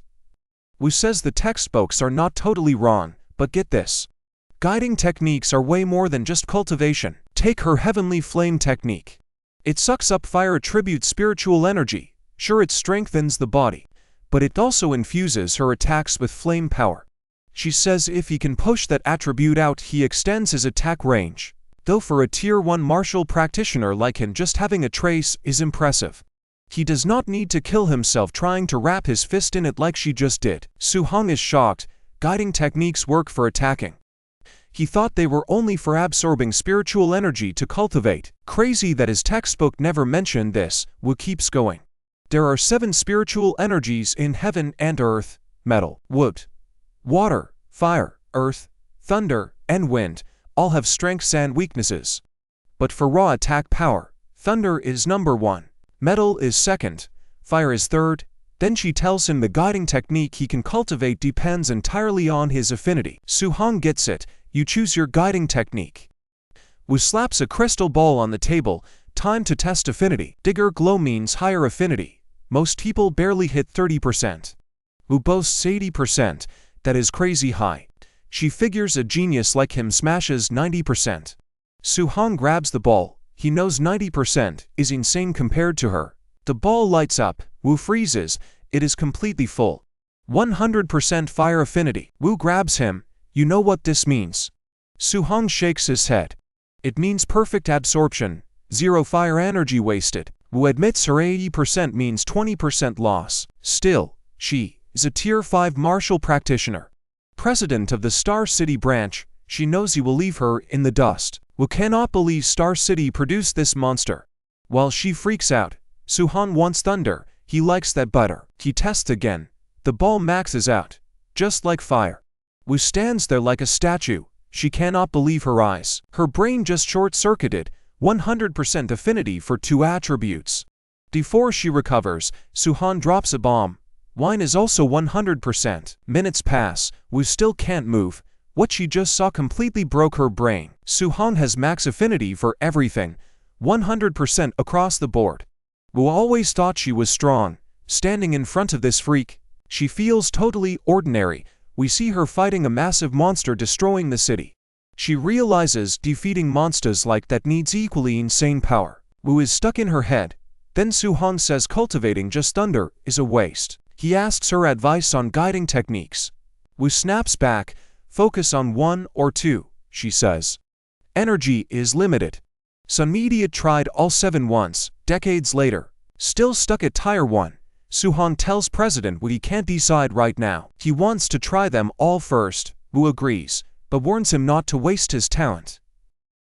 Wu says the textbooks are not totally wrong, but get this. Guiding techniques are way more than just cultivation. Take her heavenly flame technique. It sucks up fire attribute spiritual energy. Sure, it strengthens the body, but it also infuses her attacks with flame power. She says if he can push that attribute out, he extends his attack range. Though for a Tier 1 martial practitioner like him, just having a trace is impressive. He does not need to kill himself trying to wrap his fist in it like she just did. Su-hong is shocked. Guiding techniques work for attacking. He thought they were only for absorbing spiritual energy to cultivate. Crazy that his textbook never mentioned this. Wu keeps going. There are 7 spiritual energies in heaven and earth: metal, wood, water, fire, earth, thunder, and wind. All have strengths and weaknesses. But for raw attack power, thunder is number 1, metal is second, fire is third. Then she tells him the guiding technique he can cultivate depends entirely on his affinity. Su-hong gets it. You choose your guiding technique. Wu slaps a crystal ball on the table. Time to test affinity. Digger glow means higher affinity. Most people barely hit 30%. Wu boasts 80%. That is crazy high. She figures a genius like him smashes 90%. Su-hong grabs the ball. He knows 90% is insane compared to her. The ball lights up. Wu freezes. It is completely full. 100% fire affinity. Wu grabs him. You know what this means? Su-hong shakes his head. It means perfect absorption. 0 fire energy wasted. Wu admits her 80% means 20% loss. Still, she is a Tier 5 martial practitioner. President of the Star City branch, she knows he will leave her in the dust. Wu cannot believe Star City produced this monster. While she freaks out, Su-hong wants thunder. He likes that butter. He tests again. The ball maxes out. Just like fire. Wu stands there like a statue. She cannot believe her eyes. Her brain just short-circuited. 100% affinity for 2 attributes. Before she recovers, Su-hong drops a bomb. Wine is also 100%. Minutes pass. Wu still can't move. What she just saw completely broke her brain. Su-hong has max affinity for everything. 100% across the board. Wu always thought she was strong. Standing in front of this freak, she feels totally ordinary. We see her fighting a massive monster destroying the city. She realizes defeating monsters like that needs equally insane power. Wu is stuck in her head. Then Su-hong says cultivating just thunder is a waste. He asks her advice on guiding techniques. Wu snaps back. Focus on 1 or 2, she says. Energy is limited. Sun Media tried all 7 once, decades later. Still stuck at Tier 1. Su-hong tells President Wu he can't decide right now. He wants to try them all first. Wu agrees, but warns him not to waste his talent.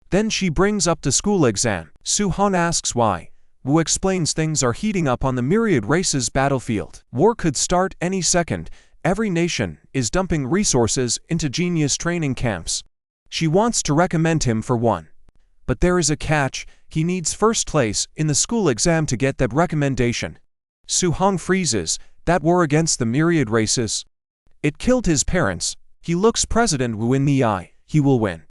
Then she brings up the school exam. Su-hong asks why. Wu explains things are heating up on the myriad races battlefield. War could start any second. Every nation is dumping resources into genius training camps. She wants to recommend him for one. But there is a catch. He needs first place in the school exam to get that recommendation. Su-hong freezes. That war against the myriad races. It killed his parents. He looks President Wu in the eye. He will win.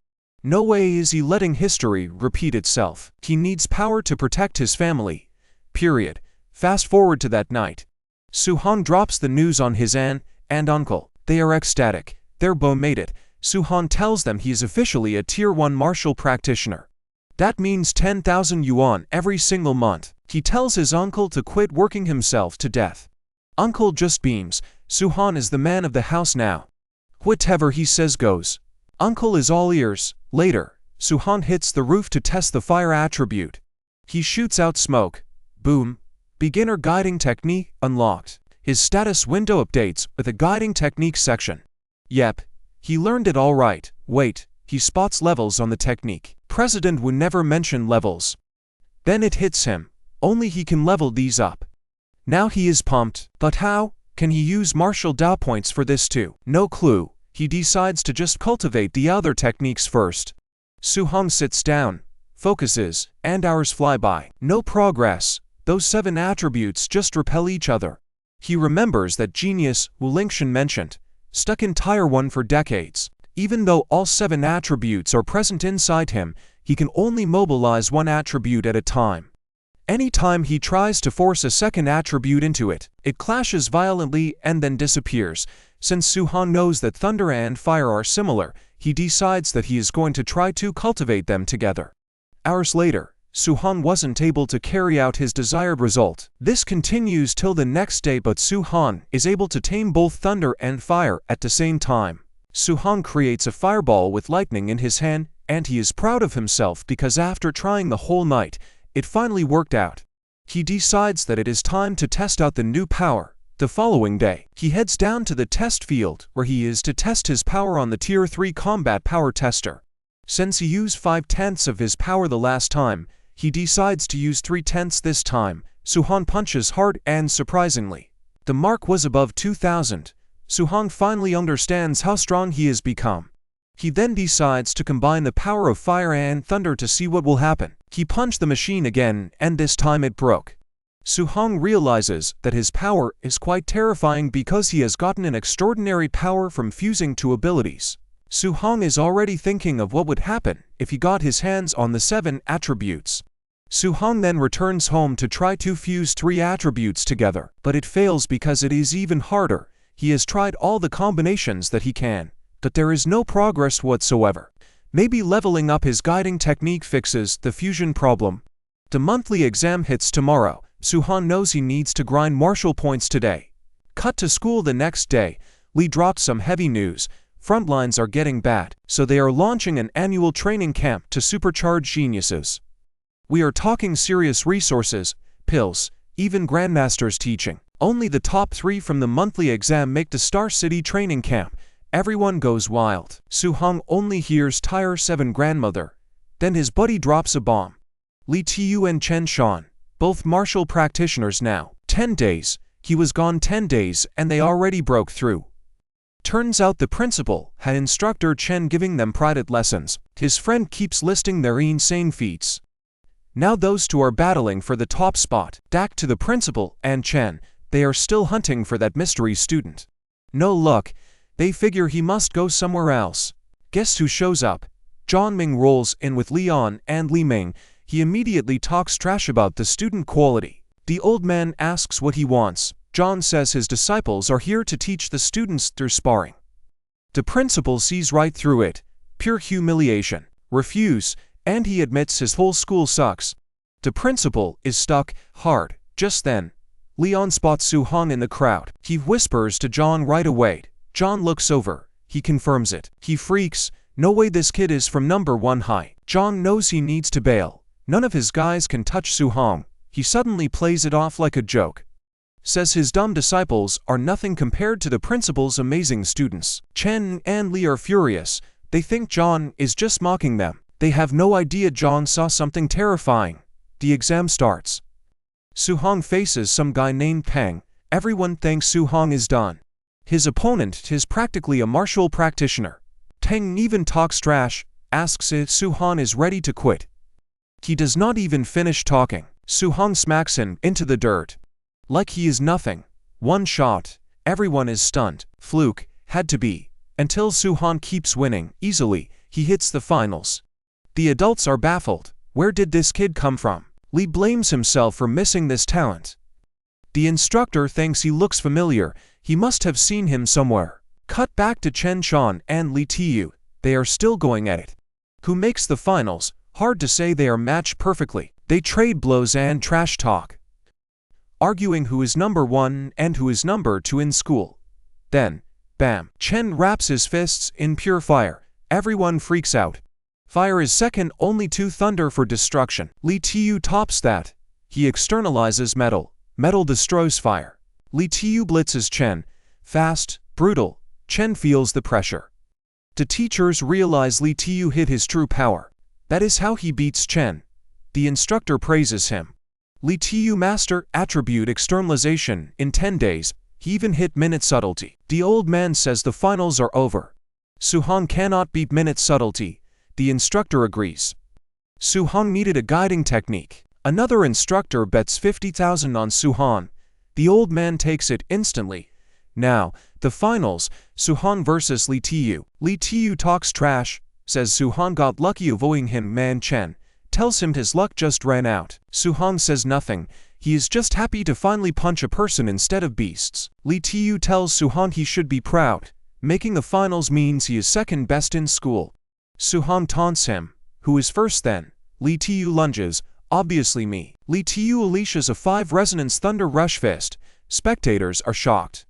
No way is he letting history repeat itself. He needs power to protect his family. Period. Fast forward to that night. Su-hong drops the news on his aunt and uncle. They are ecstatic. They're both-mated. Su-hong tells them he is officially a Tier 1 martial practitioner. That means 10,000 yuan every single month. He tells his uncle to quit working himself to death. Uncle just beams. Su-hong is the man of the house now. Whatever he says goes. Uncle is all ears. Later, Su-hong hits the roof to test the fire attribute. He shoots out smoke. Boom. Beginner guiding technique unlocked. His status window updates with a guiding technique section. Yep, he learned it all right. Wait, he spots levels on the technique. President would never mention levels. Then it hits him. Only he can level these up. Now he is pumped. But how? Can he use martial Dao points for this too? No clue. He decides to just cultivate the other techniques first. Su-hong sits down, focuses, and hours fly by. No progress. Those 7 attributes just repel each other. He remembers that genius Wu Lingshan mentioned, stuck in Tier 1 for decades. Even though all 7 attributes are present inside him, he can only mobilize 1 attribute at a time. Anytime he tries to force a second attribute into it, it clashes violently and then disappears. Since Su-hong knows that thunder and fire are similar, he decides that he is going to try to cultivate them together. Hours later, Su-han wasn't able to carry out his desired result. This continues till the next day, but Su-han is able to tame both thunder and fire at the same time. Su-han creates a fireball with lightning in his hand, and he is proud of himself because after trying the whole night, it finally worked out. He decides that it is time to test out the new power. The following day, he heads down to the test field where he is to test his power on the Tier 3 combat power tester. Since he used 5/10 of his power the last time, he decides to use 3/10 this time. Su-han punches hard and surprisingly, the mark was above 2000. Su-han finally understands how strong he has become. He then decides to combine the power of fire and thunder to see what will happen. He punched the machine again, and this time it broke. Su-han realizes that his power is quite terrifying because he has gotten an extraordinary power from fusing two abilities. Su-han is already thinking of what would happen if he got his hands on the 7 attributes. Su-han then returns home to try to fuse 3 attributes together, but it fails because it is even harder. He has tried all the combinations that he can, but there is no progress whatsoever. Maybe leveling up his guiding technique fixes the fusion problem. The monthly exam hits tomorrow. Su-han knows he needs to grind martial points today. Cut to school the next day. Lee dropped some heavy news. Frontlines are getting bad, so they are launching an annual training camp to supercharge geniuses. We are talking serious resources, pills, even grandmasters teaching. Only the top 3 from the monthly exam make the Star City training camp. Everyone goes wild. Su-han only hears Tier 7 grandmother. Then his buddy drops a bomb. Lee Tu and Chen Shan, both martial practitioners now. 10 days. He was gone 10 days and they already broke through. Turns out the principal had instructor Chen giving them private lessons. His friend keeps listing their insane feats. Now those two are battling for the top spot. Back to the principal and Chen. They are still hunting for that mystery student. No luck. They figure he must go somewhere else. Guess who shows up? John Ming rolls in with Leon and Li Ming. He immediately talks trash about the student quality. The old man asks what he wants. John says his disciples are here to teach the students through sparring. The principal sees right through it. Pure humiliation. Refuse, and he admits his whole school sucks. The principal is stuck hard. Just then, Leon spots Su-han in the crowd. He whispers to John right away. John looks over. He confirms it. He freaks. No way, this kid is from number 1 high. John knows he needs to bail. None of his guys can touch Su-han. He suddenly plays it off like a joke. Says his dumb disciples are nothing compared to the principal's amazing students. Chen and Li are furious. They think John is just mocking them. They have no idea John saw something terrifying. The exam starts. Su-han faces some guy named Peng. Everyone thinks Su-han is done. His opponent is practically a martial practitioner. Peng even talks trash, asks if Su-han is ready to quit. He does not even finish talking. Su-han smacks him into the dirt. Like he is nothing. One shot. Everyone is stunned. Fluke. Had to be. Until Su-han keeps winning easily, he hits the finals. The adults are baffled. Where did this kid come from? Lee blames himself for missing this talent. The instructor thinks he looks familiar. He must have seen him somewhere. Cut back to Chen Shan and Li Tu. They are still going at it. Who makes the finals? Hard to say. They are matched perfectly. They trade blows and trash talk, arguing who is number 1 and who is number 2 in school. Then, bam, Chen wraps his fists in pure fire. Everyone freaks out. Fire is second only to thunder for destruction. Li Tu tops that. He externalizes metal. Metal destroys fire. Li Tu blitzes Chen. Fast, brutal. Chen feels the pressure. The teachers realize Li Tu hit his true power. That is how he beats Chen. The instructor praises him. Li Tu master attribute externalization in 10 days. He even hit minute subtlety. The old man says the finals are over. Su-han cannot beat minute subtlety. The instructor agrees. Su-han needed a guiding technique. Another instructor bets 50,000 on Su-han. The old man takes it instantly. Now, the finals, Su-han versus Li Tu. Li Tu talks trash, says Su-han got lucky avoiding him. Man Chen tells him his luck just ran out. Su-han says nothing. He is just happy to finally punch a person instead of beasts. Li Tu tells Su-han he should be proud. Making the finals means he is second best in school. Su-han taunts him. Who is first then? Li Tu lunges. Obviously me. Lee Tu unleashes a 5 resonance thunder rush fist. Spectators are shocked.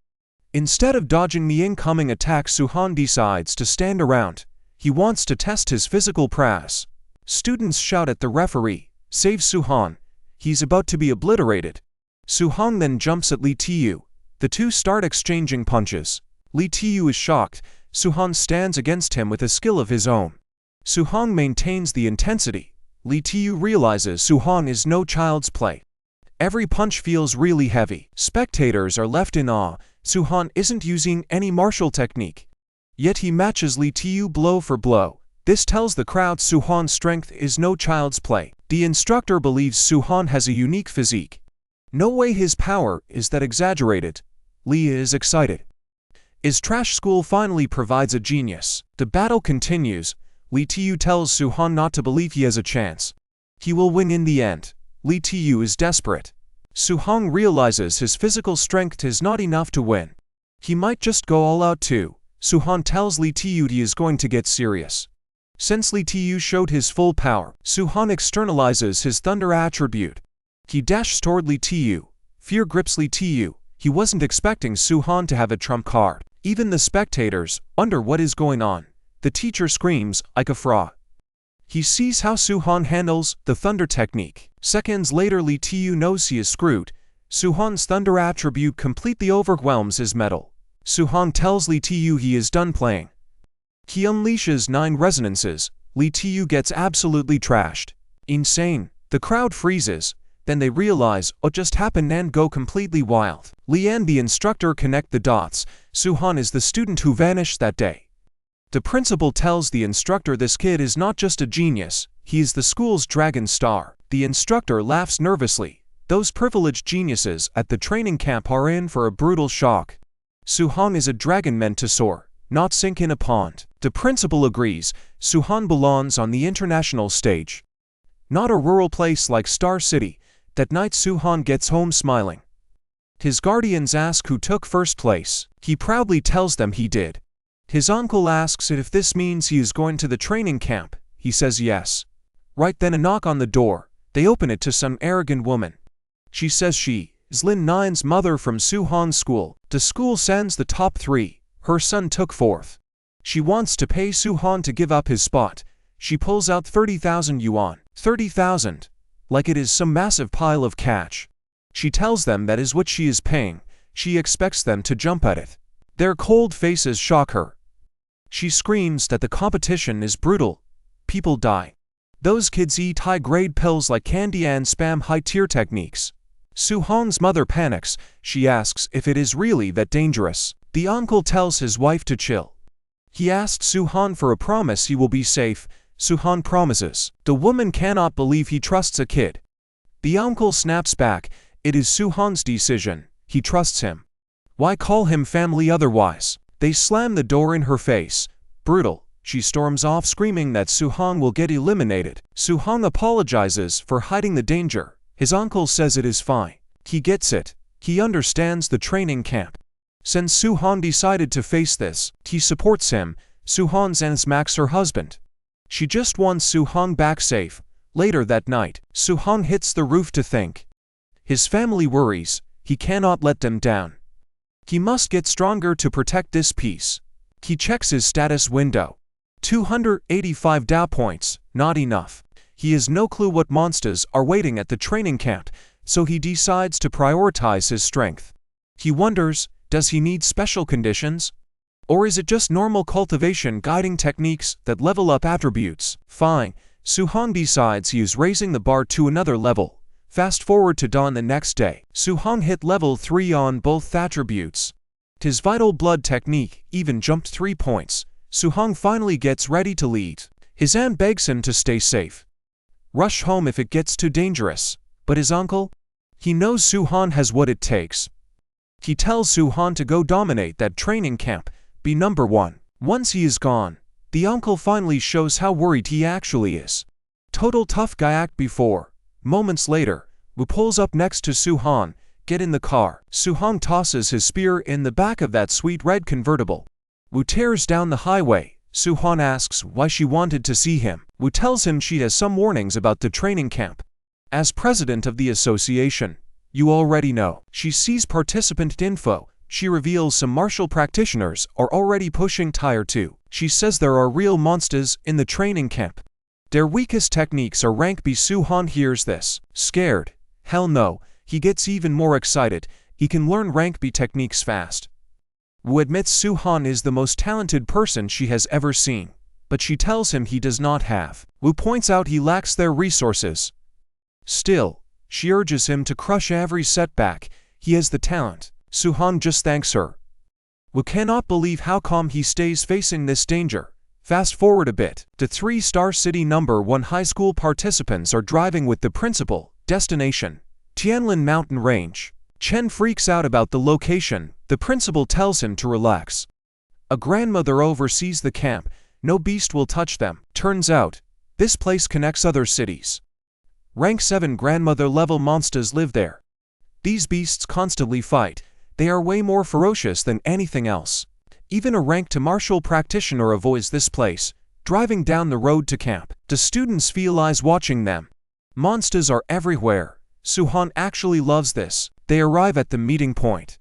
Instead of dodging the incoming attack, Suhan decides to stand around. He wants to test his physical prowess. Students shout at the referee, "Save Suhan. He's about to be obliterated." Suhan then jumps at Lee Tu. The two start exchanging punches. Lee Tu is shocked. Suhan stands against him with a skill of his own. Suhan maintains the intensity. Lee Tu realizes Suhan is no child's play. Every punch feels really heavy. Spectators are left in awe. Suhan isn't using any martial technique. Yet he matches Lee Tu blow for blow. This tells the crowd Suhan's strength is no child's play. The instructor believes Suhan has a unique physique. No way his power is that exaggerated. Lee is excited. His trash school finally provides a genius. The battle continues. Lee Tu tells Suhan not to believe he has a chance. He will win in the end. Lee Tu is desperate. Suhan realizes his physical strength is not enough to win. He might just go all out too. Suhan tells Lee Tu he is going to get serious. Since Lee Tu showed his full power, Suhan externalizes his thunder attribute. He dashes toward Lee Tu. Fear grips Lee Tu. He wasn't expecting Suhan to have a trump card. Even the spectators wonder what is going on. The teacher screams, "Like a fraud." He sees how Suhan handles the thunder technique. Seconds later, Lee Tu knows he is screwed. Suhan's thunder attribute completely overwhelms his metal. Suhan tells Lee Tu he is done playing. He unleashes 9 resonances. Lee Tu gets absolutely trashed. Insane. The crowd freezes. Then they realize what just happened and go completely wild. Lee and the instructor connect the dots. Suhan is the student who vanished that day. The principal tells the instructor this kid is not just a genius, he is the school's dragon star. The instructor laughs nervously. Those privileged geniuses at the training camp are in for a brutal shock. Suhan is a dragon meant to soar, not sink in a pond. The principal agrees. Suhan belongs on the international stage. Not a rural place like Star City. That night Suhan gets home smiling. His guardians ask who took first place. He proudly tells them he did. His uncle asks if this means he is going to the training camp. He says yes. Right then a knock on the door. They open it to some arrogant woman. She says she is Lin Nine's mother from Suhan's school. The school sends the top 3. Her son took 4th. She wants to pay Suhan to give up his spot. She pulls out 30,000 yuan. 30,000. Like it is some massive pile of cash. She tells them that is what she is paying. She expects them to jump at it. Their cold faces shock her. She screams that the competition is brutal. People die. Those kids eat high-grade pills like candy and spam high-tier techniques. Suhan's mother panics. She asks if it is really that dangerous. The uncle tells his wife to chill. He asks Suhan for a promise he will be safe. Suhan promises. The woman cannot believe he trusts a kid. The uncle snaps back. It is Suhan's decision. He trusts him. Why call him family otherwise? They slam the door in her face. Brutal. She storms off screaming that Suhan will get eliminated. Suhan apologizes for hiding the danger. His uncle says it is fine. He gets it. He understands the training camp. Since Suhan decided to face this, he supports him. Suhan sends Max her husband. She just wants Suhan back safe. Later that night, Suhan hits the roof to think. His family worries. He cannot let them down. He must get stronger to protect this peace. He checks his status window. 285 Dao points, not enough. He has no clue what monsters are waiting at the training camp, so he decides to prioritize his strength. He wonders, does he need special conditions? Or is it just normal cultivation guiding techniques that level up attributes? Fine. Suhan decides he is raising the bar to another level. Fast forward to dawn the next day. Suhan hit level 3 on both attributes. His vital blood technique even jumped 3 points. Suhan finally gets ready to lead. His aunt begs him to stay safe. Rush home if it gets too dangerous. But his uncle? He knows Suhan has what it takes. He tells Suhan to go dominate that training camp. Be number 1. Once he is gone, the uncle finally shows how worried he actually is. Total tough guy act before. Moments later, Wu pulls up next to Suhan. Get in the car. Suhan tosses his spear in the back of that sweet red convertible. Wu tears down the highway. Suhan asks why she wanted to see him. Wu tells him she has some warnings about the training camp. As president of the association, you already know. She sees participant info. She reveals some martial practitioners are already pushing Tier 2. She says there are real monsters in the training camp. Their weakest techniques are rank B. Soo-han hears this. Scared. Hell no. He gets even more excited. He can learn rank B techniques fast. Woo admits Soo-han is the most talented person she has ever seen, but she tells him he does not have. Woo points out he lacks their resources. Still, she urges him to crush every setback. He has the talent. Soo-han just thanks her. Woo cannot believe how calm he stays facing this danger. Fast forward a bit. The 3-star city #1 high school participants are driving with the principal. Destination: Tianlin Mountain Range. Chen freaks out about the location. The principal tells him to relax. A grandmother oversees the camp. No beast will touch them. Turns out, this place connects other cities. Rank 7 grandmother level monsters live there. These beasts constantly fight. They are way more ferocious than anything else. Even a rank 2 martial practitioner avoids this place, driving down the road to camp. The students feel eyes watching them. Monsters are everywhere. Soo-han actually loves this. They arrive at the meeting point.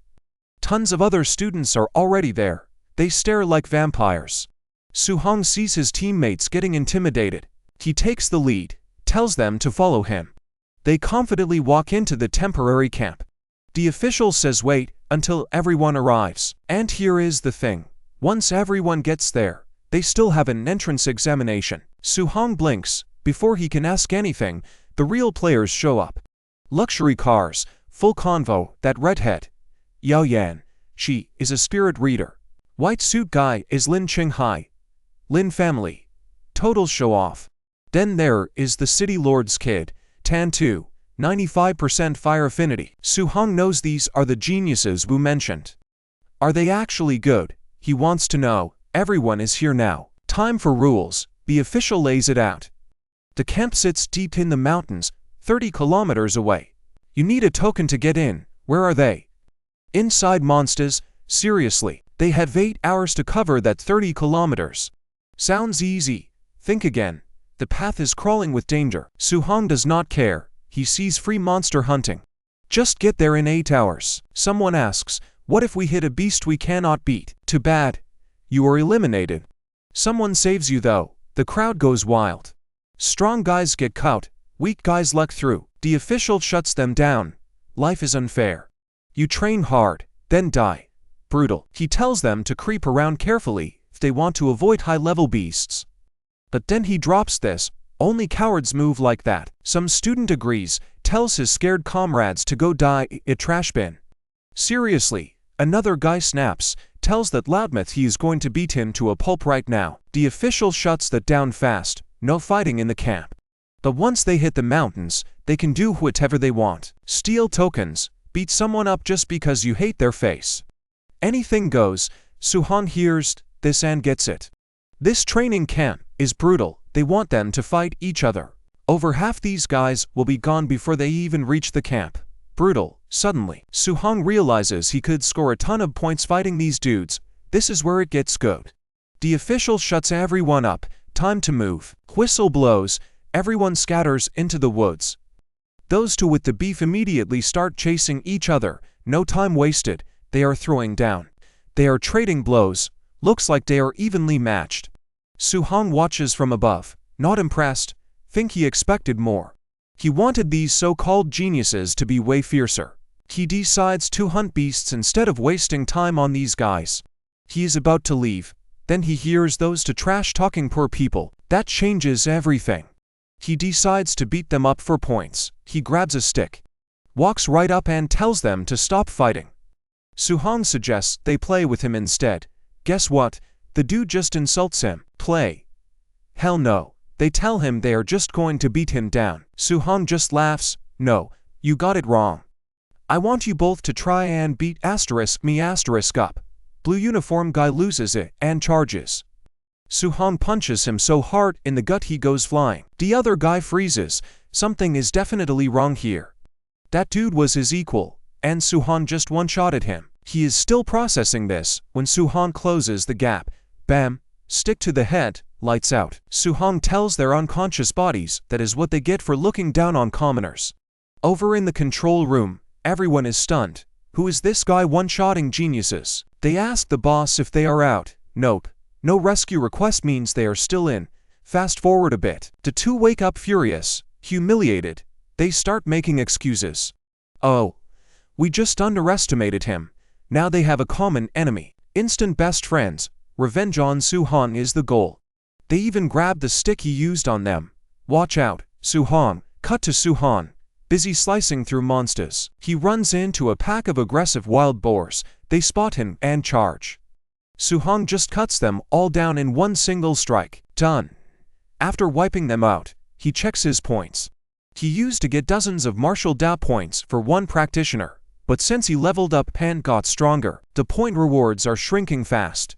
Tons of other students are already there. They stare like vampires. Soo-han sees his teammates getting intimidated. He takes the lead, tells them to follow him. They confidently walk into the temporary camp. The official says wait until everyone arrives. And here is the thing. Once everyone gets there, they still have an entrance examination. Soo-han blinks. Before he can ask anything, the real players show up. Luxury cars, full convo. That redhead, Yao Yan, she is a spirit reader. White suit guy is Lin Qinghai. Lin family. Total show off. Then there is the city lord's kid, Tan 2. 95% fire affinity. Soo-han knows these are the geniuses Woo mentioned. Are they actually good? He wants to know. Everyone is here now. Time for rules. The official lays it out. The camp sits deep in the mountains, 30 kilometers away. You need a token to get in. Where are they? Inside monsters? Seriously, they have 8 hours to cover that 30 kilometers. Sounds easy. Think again. The path is crawling with danger. Soo-han does not care. He sees free monster hunting. Just get there in 8 hours. Someone asks, what if we hit a beast we cannot beat? Too bad. You are eliminated. Someone saves you though. The crowd goes wild. Strong guys get caught. Weak guys luck through. The official shuts them down. Life is unfair. You train hard, then die. Brutal. He tells them to creep around carefully if they want to avoid high-level beasts. But then he drops this. Only cowards move like that. Some student agrees, tells his scared comrades to go die in a trash bin. Seriously, another guy snaps, tells that loudmouth he is going to beat him to a pulp right now. The official shuts that down fast. No fighting in the camp. But once they hit the mountains, they can do whatever they want. Steal tokens, beat someone up just because you hate their face. Anything goes. Soo-han hears this and gets it. This training camp is brutal. They want them to fight each other. Over half these guys will be gone before they even reach the camp. Brutal. Suddenly, Soo-han realizes he could score a ton of points fighting these dudes. This is where it gets good. The official shuts everyone up. Time to move. Whistle blows. Everyone scatters into the woods. Those two with the beef immediately start chasing each other. No time wasted. They are throwing down. They are trading blows. Looks like they are evenly matched. Soo-han watches from above. Not impressed. Think he expected more. He wanted these so-called geniuses to be way fiercer. He decides to hunt beasts instead of wasting time on these guys. He is about to leave. Then he hears those two trash-talking poor people. That changes everything. He decides to beat them up for points. He grabs a stick, walks right up and tells them to stop fighting. Soo-han suggests they play with him instead. Guess what? The dude just insults him. Play? Hell no. They tell him they are just going to beat him down. Soo-han just laughs. No, you got it wrong. I want you both to try and beat me up. Blue uniform guy loses it and charges. Soo-han punches him so hard in the gut he goes flying. The other guy freezes. Something is definitely wrong here. That dude was his equal, and Soo-han just one-shotted him. He is still processing this when Soo-han closes the gap. Bam! stick to the head, lights out. Su-hong tells their unconscious bodies that is what they get for looking down on commoners. Over in the control room, everyone is stunned. Who is this guy one-shotting geniuses? They ask the boss if they are out. Nope. No rescue request means they are still in. Fast forward a bit. The two wake up furious, humiliated. They start making excuses. Oh, we just underestimated him. Now they have a common enemy. Instant best friends. Revenge on Su-hong is the goal. They even grab the stick he used on them. Watch out, Su-hong. Cut to Su-hong, busy slicing through monsters. He runs into a pack of aggressive wild boars. They spot him and charge. Su-hong just cuts them all down in one single strike. Done. After wiping them out, he checks his points. He used to get dozens of martial Da points for one practitioner, but since he leveled up and got stronger, the point rewards are shrinking fast.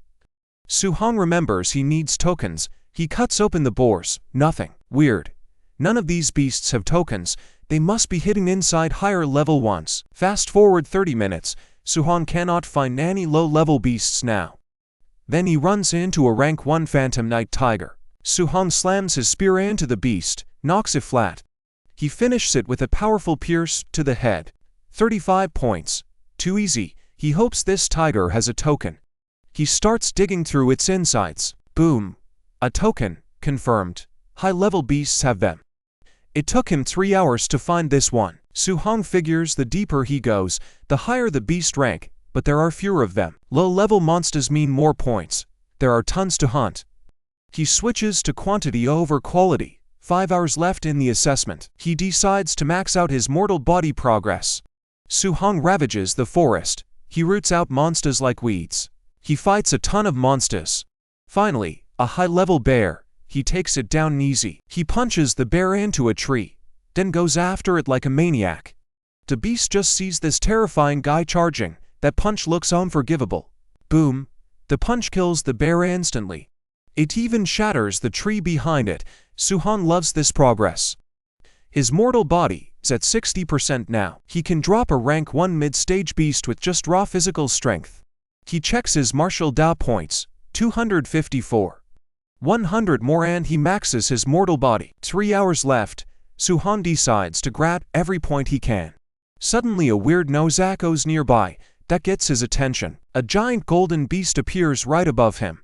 Su-hong remembers he needs tokens. He cuts open the boars. Nothing. Weird. None of these beasts have tokens. They must be hidden inside higher level ones. Fast forward 30 minutes. Su-hong cannot find any low-level beasts now. Then he runs into a rank 1 phantom night tiger. Su-hong slams his spear into the beast, knocks it flat. He finishes it with a powerful pierce to the head. 35 points. Too easy. He hopes this tiger has a token. He starts digging through its insides. Boom. A token. Confirmed. High-level beasts have them. It took him 3 hours to find this one. Su-hong figures the deeper he goes, the higher the beast rank, but there are fewer of them. Low-level monsters mean more points. There are tons to hunt. He switches to quantity over quality. 5 hours left in the assessment. He decides to max out his mortal body progress. Su-hong ravages the forest. He roots out monsters like weeds. He fights a ton of monsters. Finally, a high-level bear. He takes it down easy. He punches the bear into a tree, then goes after it like a maniac. The beast just sees this terrifying guy charging. That punch looks unforgivable. Boom. The punch kills the bear instantly. It even shatters the tree behind it. Su-hong loves this progress. His mortal body is at 60% now. He can drop a rank 1 mid-stage beast with just raw physical strength. He checks his martial Da points. 254. 100 more and he maxes his mortal body. 3 hours left. Su-hong decides to grab every point he can. Suddenly a weird noise echoes nearby. That gets his attention. A giant golden beast appears right above him.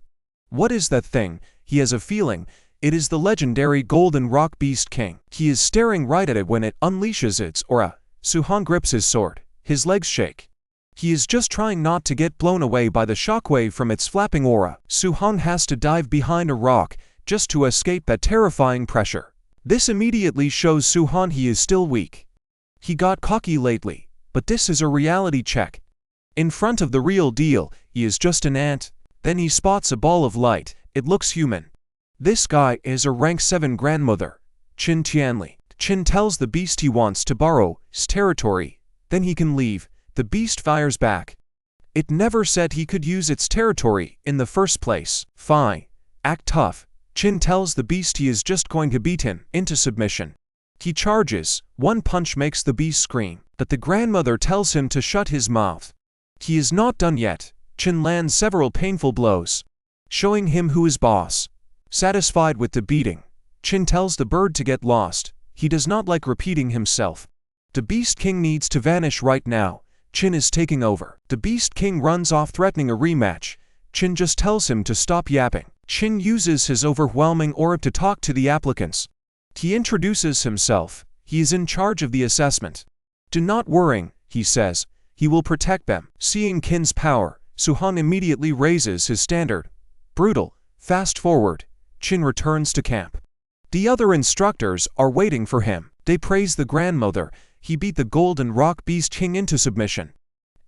What is that thing? He has a feeling it is the legendary Golden Rock Beast King. He is staring right at it when it unleashes its aura. Su-hong grips his sword. His legs shake. He is just trying not to get blown away by the shockwave from its flapping aura. Su-hong has to dive behind a rock just to escape that terrifying pressure. This immediately shows Su-hong he is still weak. He got cocky lately, but this is a reality check. In front of the real deal, he is just an ant. Then he spots a ball of light. It looks human. This guy is a rank 7 grandmother, Qin Tianli. Qin tells the beast he wants to borrow his territory. Then he can leave. The beast fires back. It never said he could use its territory in the first place. Fine. Act tough. Qin tells the beast he is just going to beat him into submission. He charges. One punch makes the beast scream, but the grandmother tells him to shut his mouth. He is not done yet. Qin lands several painful blows, showing him who is boss. Satisfied with the beating, Qin tells the bird to get lost. He does not like repeating himself. The Beast King needs to vanish right now. Qin is taking over. The Beast King runs off threatening a rematch. Qin just tells him to stop yapping. Qin uses his overwhelming aura to talk to the applicants. He introduces himself. He is in charge of the assessment. Do not worry, he says. He will protect them. Seeing Qin's power, Su-hong immediately raises his standard. Brutal. Fast forward. Qin returns to camp. The other instructors are waiting for him. They praise the grandmother. He beat the Golden Rock Beast King into submission.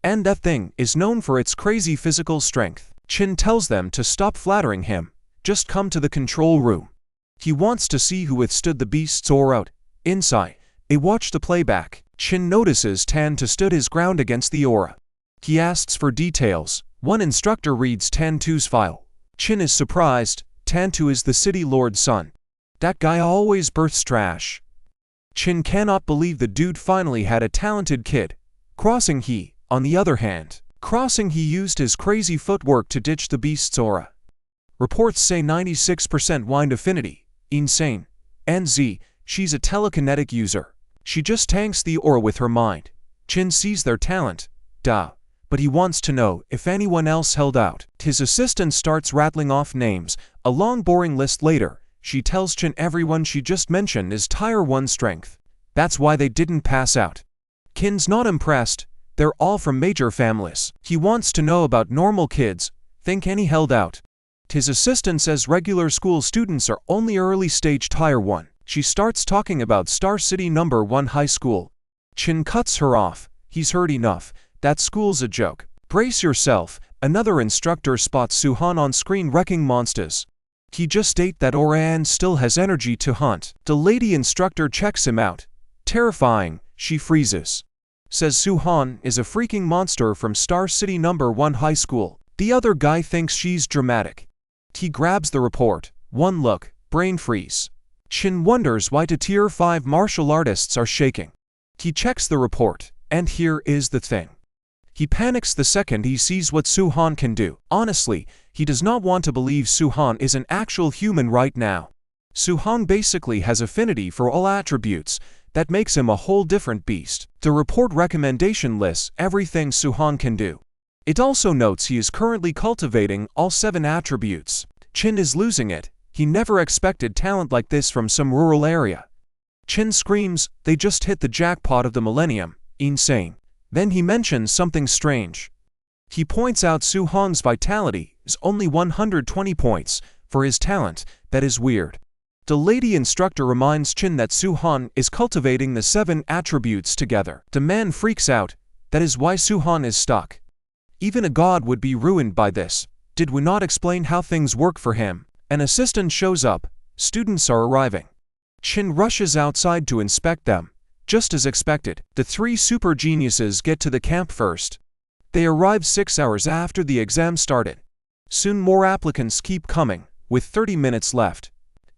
And that thing is known for its crazy physical strength. Qin tells them to stop flattering him. Just come to the control room. He wants to see who withstood the beast's aura. Inside, they watch the playback. Qin notices Tan Tu stood his ground against the aura. He asks for details. One instructor reads Tan Tu's file. Qin is surprised. Tan Tu is the city lord's son. That guy always births trash. Qin cannot believe the dude finally had a talented kid. Crossing he, on the other hand, he used his crazy footwork to ditch the beast's aura. Reports say 96% wind affinity. Insane. NZ, she's a telekinetic user. She just tanks the aura with her mind. Chin sees their talent. Duh. But he wants to know if anyone else held out. His assistant starts rattling off names. A long boring list later, she tells Chin everyone she just mentioned is Tier 1 strength. That's why they didn't pass out. Kin's not impressed. They're all from major families. He wants to know about normal kids. Think any held out. His assistant says regular school students are only early stage Tier 1. She starts talking about Star City No. 1 high school. Chin cuts her off. He's heard enough. That school's a joke. Brace yourself. Another instructor spots Suhan on screen wrecking monsters. He just ate that aura and still has energy to hunt. The lady instructor checks him out. Terrifying, she freezes. Says Suhan is a freaking monster from Star City No. 1 high school. The other guy thinks she's dramatic. He grabs the report. One look, brain freeze. Chin wonders why the Tier 5 martial artists are shaking. He checks the report, and here is the thing. He panics the second he sees what Suhan can do. Honestly, he does not want to believe Suhan is an actual human right now. Suhan basically has affinity for all attributes. That makes him a whole different beast. The report recommendation lists everything Suhan can do. It also notes he is currently cultivating all 7 attributes. Chin is losing it. He never expected talent like this from some rural area. Chin screams, they just hit the jackpot of the millennium. Insane. Then he mentions something strange. He points out Suhan's vitality is only 120 points. For his talent, that is weird. The lady instructor reminds Chin that Suhan is cultivating the 7 attributes together. The man freaks out. That is why Suhan is stuck. Even a god would be ruined by this. Did we not explain how things work for him? An assistant shows up. Students are arriving. Chin rushes outside to inspect them. Just as expected, the 3 super geniuses get to the camp first. They arrive 6 hours after the exam started. Soon more applicants keep coming, with 30 minutes left.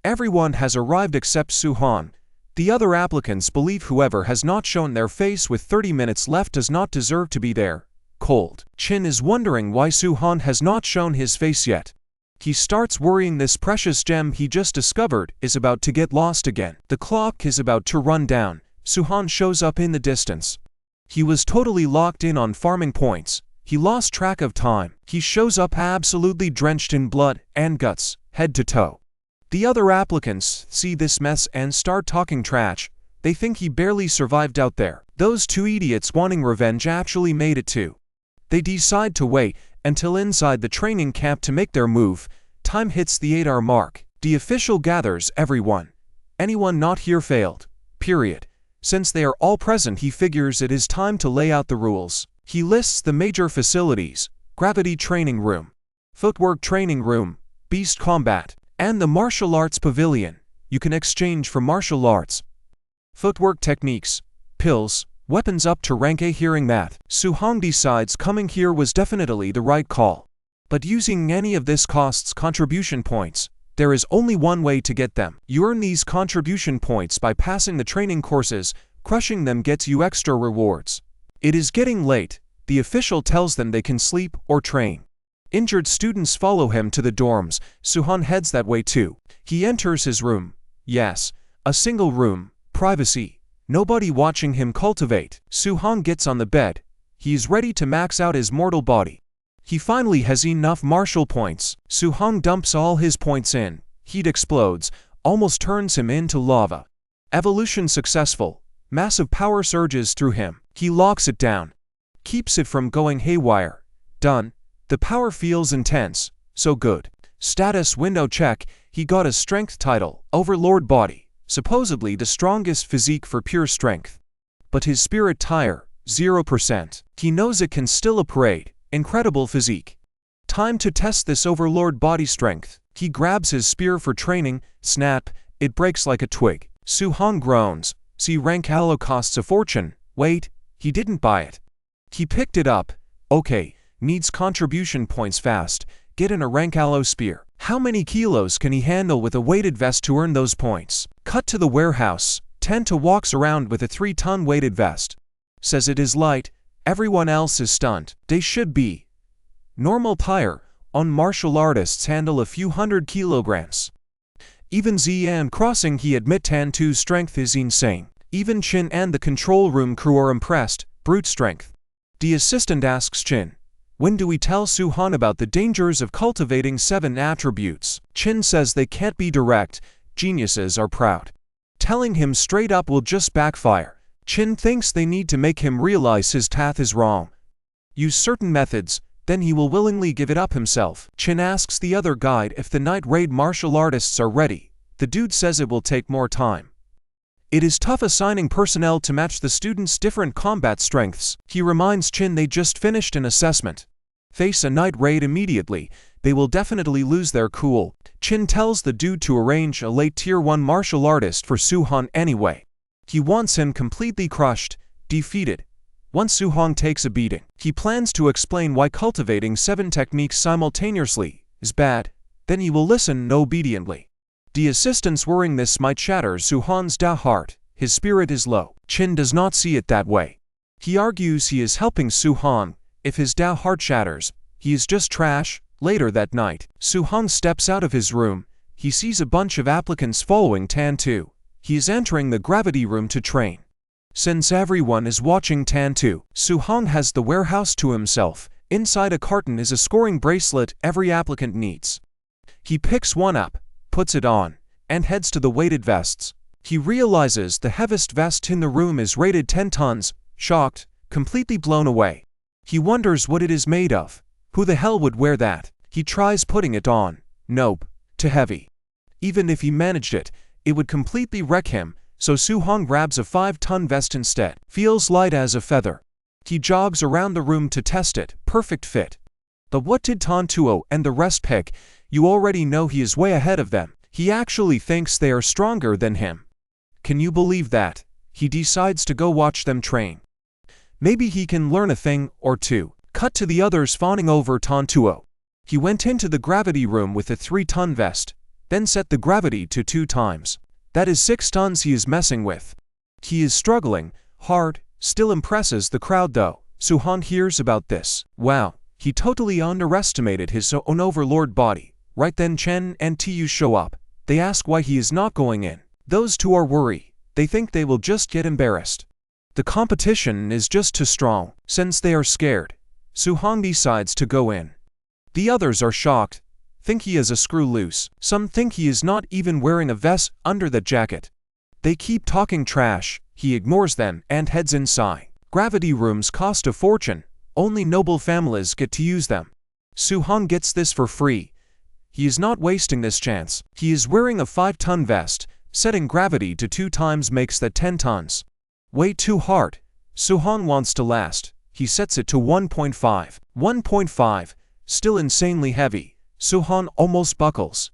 Everyone has arrived except Suhan. The other applicants believe whoever has not shown their face with 30 minutes left does not deserve to be there. Cold. Chin is wondering why Suhan has not shown his face yet. He starts worrying this precious gem he just discovered is about to get lost again. The clock is about to run down. Suhan shows up in the distance. He was totally locked in on farming points. He lost track of time. He shows up absolutely drenched in blood and guts, head to toe. The other applicants see this mess and start talking trash. They think he barely survived out there. Those 2 idiots wanting revenge actually made it too. They decide to wait until inside the training camp to make their move. Time hits the 8-hour mark. The official gathers everyone. Anyone not here failed. Period. Since they are all present, he figures it is time to lay out the rules. He lists the major facilities: Gravity Training Room, Footwork Training Room, Beast Combat, and the Martial Arts Pavilion. You can exchange for martial arts, footwork techniques, pills, weapons up to rank A hearing math. Suhan decides coming here was definitely the right call. But using any of this costs contribution points. There is only one way to get them. You earn these contribution points by passing the training courses. Crushing them gets you extra rewards. It is getting late. The official tells them they can sleep or train. Injured students follow him to the dorms. Suhan heads that way too. He enters his room. Yes, a single room. Privacy. Nobody watching him cultivate. Suhan gets on the bed. He is ready to max out his mortal body. He finally has enough martial points. Suhan dumps all his points in. Heat explodes, almost turns him into lava. Evolution successful. Massive power surges through him. He locks it down. Keeps it from going haywire. Done. The power feels intense. So good. Status window check. He got a strength title. Overlord body. Supposedly the strongest physique for pure strength. But his spirit tire. 0%. He knows it can still operate. Incredible physique. Time to test this overlord body strength. He grabs his spear for training. Snap. It breaks like a twig. Suhan groans. See, rank aloe costs a fortune. Wait, he didn't buy it. He picked it up. Okay, needs contribution points fast. Get in a rank aloe spear. How many kilos can he handle with a weighted vest to earn those points? Cut to the warehouse. Tenta walks around with a 3-ton weighted vest. Says it is light. Everyone else is stunned. They should be. Normal tire. On martial artists handle a few hundred kilograms. Even Xian Crossing he admit Tan2's strength is insane. Even Chin and the control room crew are impressed, brute strength. The assistant asks Chin, when do we tell Su-han about the dangers of cultivating 7 attributes? Chin says they can't be direct, geniuses are proud. Telling him straight up will just backfire. Chin thinks they need to make him realize his path is wrong. Use certain methods, then he will willingly give it up himself. Chin asks the other guide if the night raid martial artists are ready. The dude says it will take more time. It is tough assigning personnel to match the students' different combat strengths. He reminds Chin they just finished an assessment. Face a night raid immediately, they will definitely lose their cool. Chin tells the dude to arrange a late tier 1 martial artist for Su-han anyway. He wants him completely crushed, defeated. Once Su-han takes a beating, he plans to explain why cultivating 7 techniques simultaneously is bad, then he will listen obediently. The assistant's worrying this might shatter Su-han's Da heart, his spirit is low. Chin does not see it that way. He argues he is helping Su-han, if his Da heart shatters, he is just trash. Later that night, Su-han steps out of his room, he sees a bunch of applicants following Tan2. He is entering the gravity room to train. Since everyone is watching Tan2, Su-han has the warehouse to himself. Inside a carton is a scoring bracelet every applicant needs. He picks one up, puts it on, and heads to the weighted vests. He realizes the heaviest vest in the room is rated 10 tons, shocked, completely blown away. He wonders what it is made of. Who the hell would wear that? He tries putting it on. Nope, too heavy. Even if he managed it, it would completely wreck him, so Su-han grabs a 5-ton vest instead. Feels light as a feather. He jogs around the room to test it, perfect fit. But what did Tan2 and the rest pick? You already know he is way ahead of them. He actually thinks they are stronger than him. Can you believe that? He decides to go watch them train. Maybe he can learn a thing or two. Cut to the others fawning over Tan2. He went into the gravity room with a 3-ton vest, then set the gravity to 2 times. That is 6 tons he is messing with. He is struggling hard, still impresses the crowd though. Su-han hears about this. Wow, he totally underestimated his own overlord body. Right then Chen and Tu show up. They ask why he is not going in. Those two are worried. They think they will just get embarrassed. The competition is just too strong. Since they are scared, Su-han decides to go in. The others are shocked, think he is a screw loose. Some think he is not even wearing a vest under the jacket. They keep talking trash. He ignores them and heads inside. Gravity rooms cost a fortune. Only noble families get to use them. Su-han gets this for free. He is not wasting this chance. He is wearing a 5-ton vest. Setting gravity to 2 times makes that 10 tons. Way too hard. Su-han wants to last. He sets it to 1.5. 1.5. Still insanely heavy. Su-han almost buckles.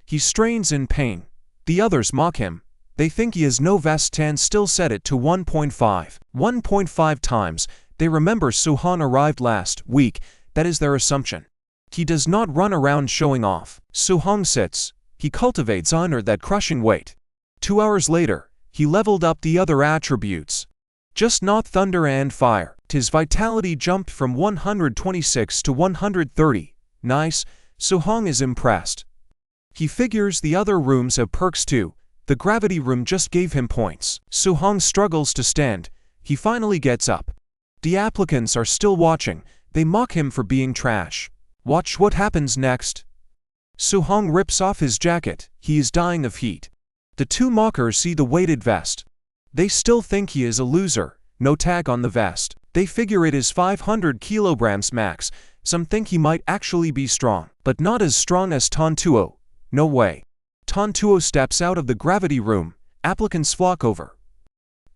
He strains in pain. The others mock him. They think he has no vest and still set it to 1.5. 1.5 times. They remember Su-han arrived last week. That is their assumption. He does not run around showing off. Su-han sits. He cultivates under that crushing weight. 2 hours later, he leveled up the other attributes. Just not thunder and fire. His vitality jumped from 126 to 130. Nice. Su-han is impressed. He figures the other rooms have perks too. The gravity room just gave him points. Su-han struggles to stand. He finally gets up. The applicants are still watching. They mock him for being trash. Watch what happens next. Su-han rips off his jacket. He is dying of heat. The 2 mockers see the weighted vest. They still think he is a loser. No tag on the vest. They figure it is 500 kilograms max. Some think he might actually be strong, but not as strong as Tan2. No way. Tan2 steps out of the gravity room. Applicants flock over.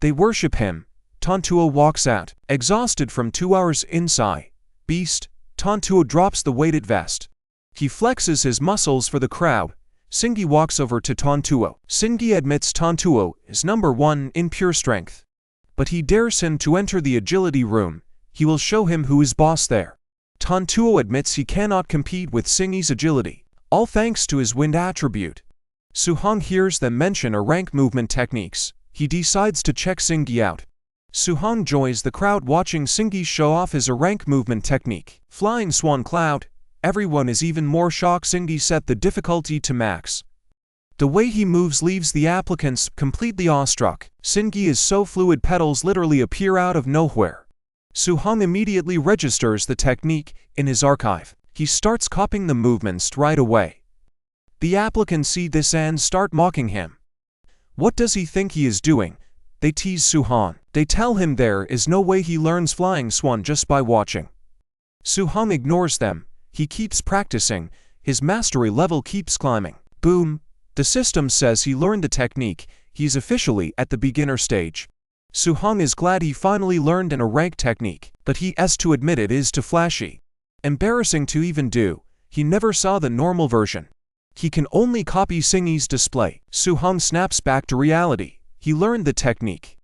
They worship him. Tan2 walks out, exhausted from 2 hours inside. Beast. Tan2 drops the weighted vest. He flexes his muscles for the crowd. Singi walks over to Tan2. Singi admits Tan2 is number 1 in pure strength. But he dares him to enter the agility room. He will show him who is boss there. Tan2 admits he cannot compete with Singi's agility, all thanks to his wind attribute. Su-han hears them mention a rank movement techniques. He decides to check Singi out. Su-han joins the crowd watching Singi show off his rank movement technique. Flying Swan Cloud. Everyone is even more shocked. Singi set the difficulty to max. The way he moves leaves the applicants completely awestruck. Singi is so fluid, petals literally appear out of nowhere. Soo-hong immediately registers the technique in his archive. He starts copying the movements right away. The applicants see this and start mocking him. What does he think he is doing? They tease Soo-hong. They tell him there is no way he learns flying swan just by watching. Soo-hong ignores them. He keeps practicing. His mastery level keeps climbing. Boom! The system says he learned the technique. He's officially at the beginner stage. Soo-hong is glad he finally learned a rank technique, but he has to admit it is too flashy. Embarrassing to even do. He never saw the normal version. He can only copy Singi's display. Soo-hong snaps back to reality. He learned the technique.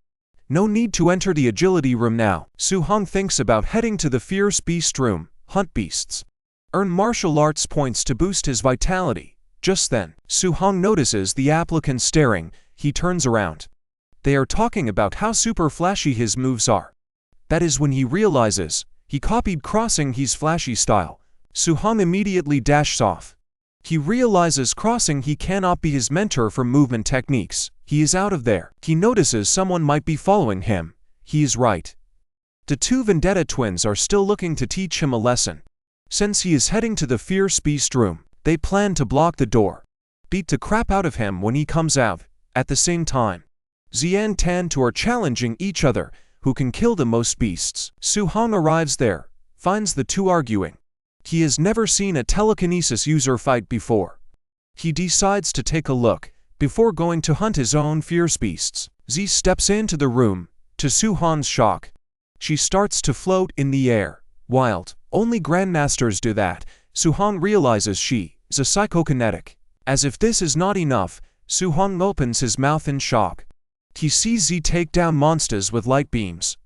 No need to enter the agility room now. Soo-hong thinks about heading to the fierce beast room, hunt beasts. Earn martial arts points to boost his vitality. Just then, Soo-hong notices the applicant staring. He turns around. They are talking about how super flashy his moves are. That is when he realizes he copied crossing his flashy style. Soo-hong immediately dashes off. He realizes crossing he cannot be his mentor for movement techniques. He is out of there. He notices someone might be following him. He is right. The two Vendetta twins are still looking to teach him a lesson. Since he is heading to the fierce beast room, they plan to block the door. Beat the crap out of him when he comes out. At the same time, Zi and Tan2 are challenging each other, who can kill the most beasts. Soo-hong arrives there, finds the two arguing. He has never seen a telekinesis user fight before. He decides to take a look, before going to hunt his own fierce beasts. Zi steps into the room, to Soo-hong's shock. She starts to float in the air. Wild. Only grandmasters do that. Soo-hong realizes she is a psychokinetic. As if this is not enough, Soo-hong opens his mouth in shock. He sees Zi take down monsters with light beams.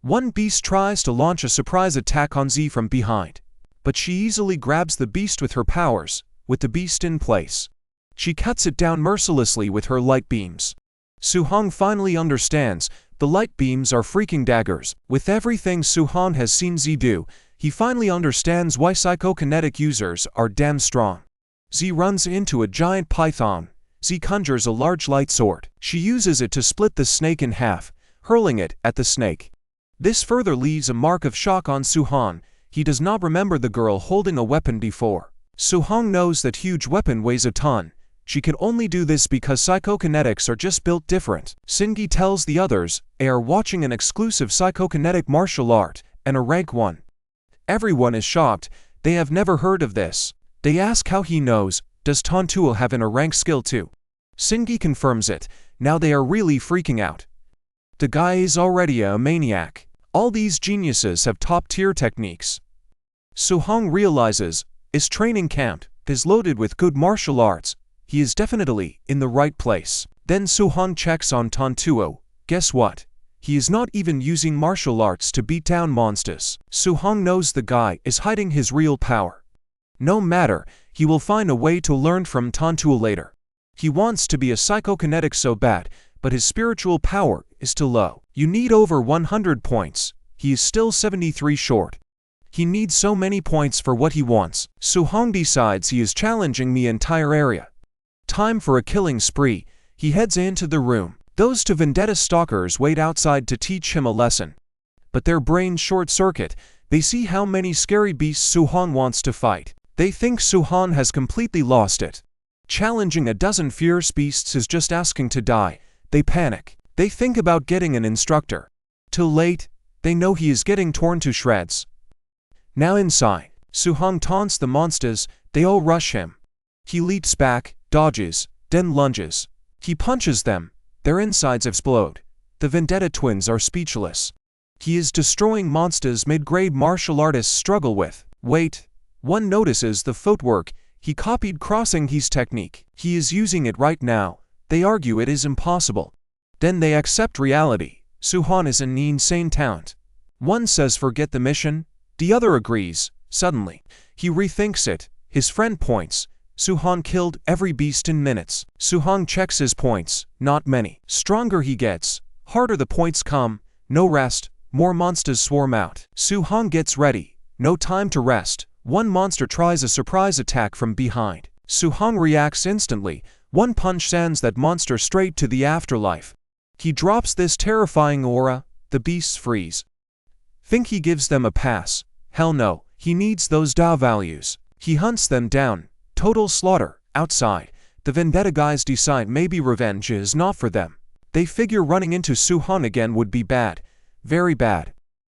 One beast tries to launch a surprise attack on Zi from behind, but she easily grabs the beast with her powers, with the beast in place. She cuts it down mercilessly with her light beams. Soo-hong finally understands, the light beams are freaking daggers. With everything Soo-hong has seen Zi do, he finally understands why psychokinetic users are damn strong. Zi runs into a giant python. Zi conjures a large light sword. She uses it to split the snake in half, hurling it at the snake. This further leaves a mark of shock on Soo-hong. He does not remember the girl holding a weapon before. Soo-hong knows that huge weapon weighs a ton. She can only do this because psychokinetics are just built different. Singi tells the others they are watching an exclusive psychokinetic martial art, and a rank 1. Everyone is shocked. They have never heard of this. They ask how he knows. Does Tan2 have a rank skill too? Singi confirms it. Now they are really freaking out. The guy is already a maniac. All these geniuses have top-tier techniques. Soo-hong realizes his training camp is loaded with good martial arts. He is definitely in the right place. Then Soo-hong checks on Tan2. Guess what? He is not even using martial arts to beat down monsters. Soo-hong knows the guy is hiding his real power. No matter, he will find a way to learn from Tan2 later. He wants to be a psychokinetic so bad, but his spiritual power is too low. You need over 100 points. He is still 73 short. He needs so many points for what he wants. Soo-hong decides he is challenging the entire area. Time for a killing spree. He heads into the room. Those two vendetta stalkers wait outside to teach him a lesson. But their brains short-circuit. They see how many scary beasts Soo-hong wants to fight. They think Soo-hong has completely lost it. Challenging a dozen fierce beasts is just asking to die. They panic. They think about getting an instructor. Too late. They know he is getting torn to shreds. Now inside, Soo-hong taunts the monsters. They all rush him. He leaps back, dodges, then lunges. He punches them. Their insides explode. The Vendetta twins are speechless. He is destroying monsters mid-grade martial artists struggle with. Wait. One notices the footwork. He copied crossing his technique. He is using it right now. They argue it is impossible. Then they accept reality. Soo-hong is an insane talent. One says forget the mission. The other agrees. Suddenly, he rethinks it. His friend points. Soo-hong killed every beast in minutes. Soo-hong checks his points. Not many. Stronger he gets, harder the points come. No rest. More monsters swarm out. Soo-hong gets ready. No time to rest. One monster tries a surprise attack from behind. Su-hong reacts instantly. One punch sends that monster straight to the afterlife. He drops this terrifying aura. The beasts freeze. Think he gives them a pass? Hell no, he needs those Da values. He hunts them down. Total slaughter. Outside, the vendetta guys decide maybe revenge is not for them. They figure running into Su-hong again would be bad. Very bad.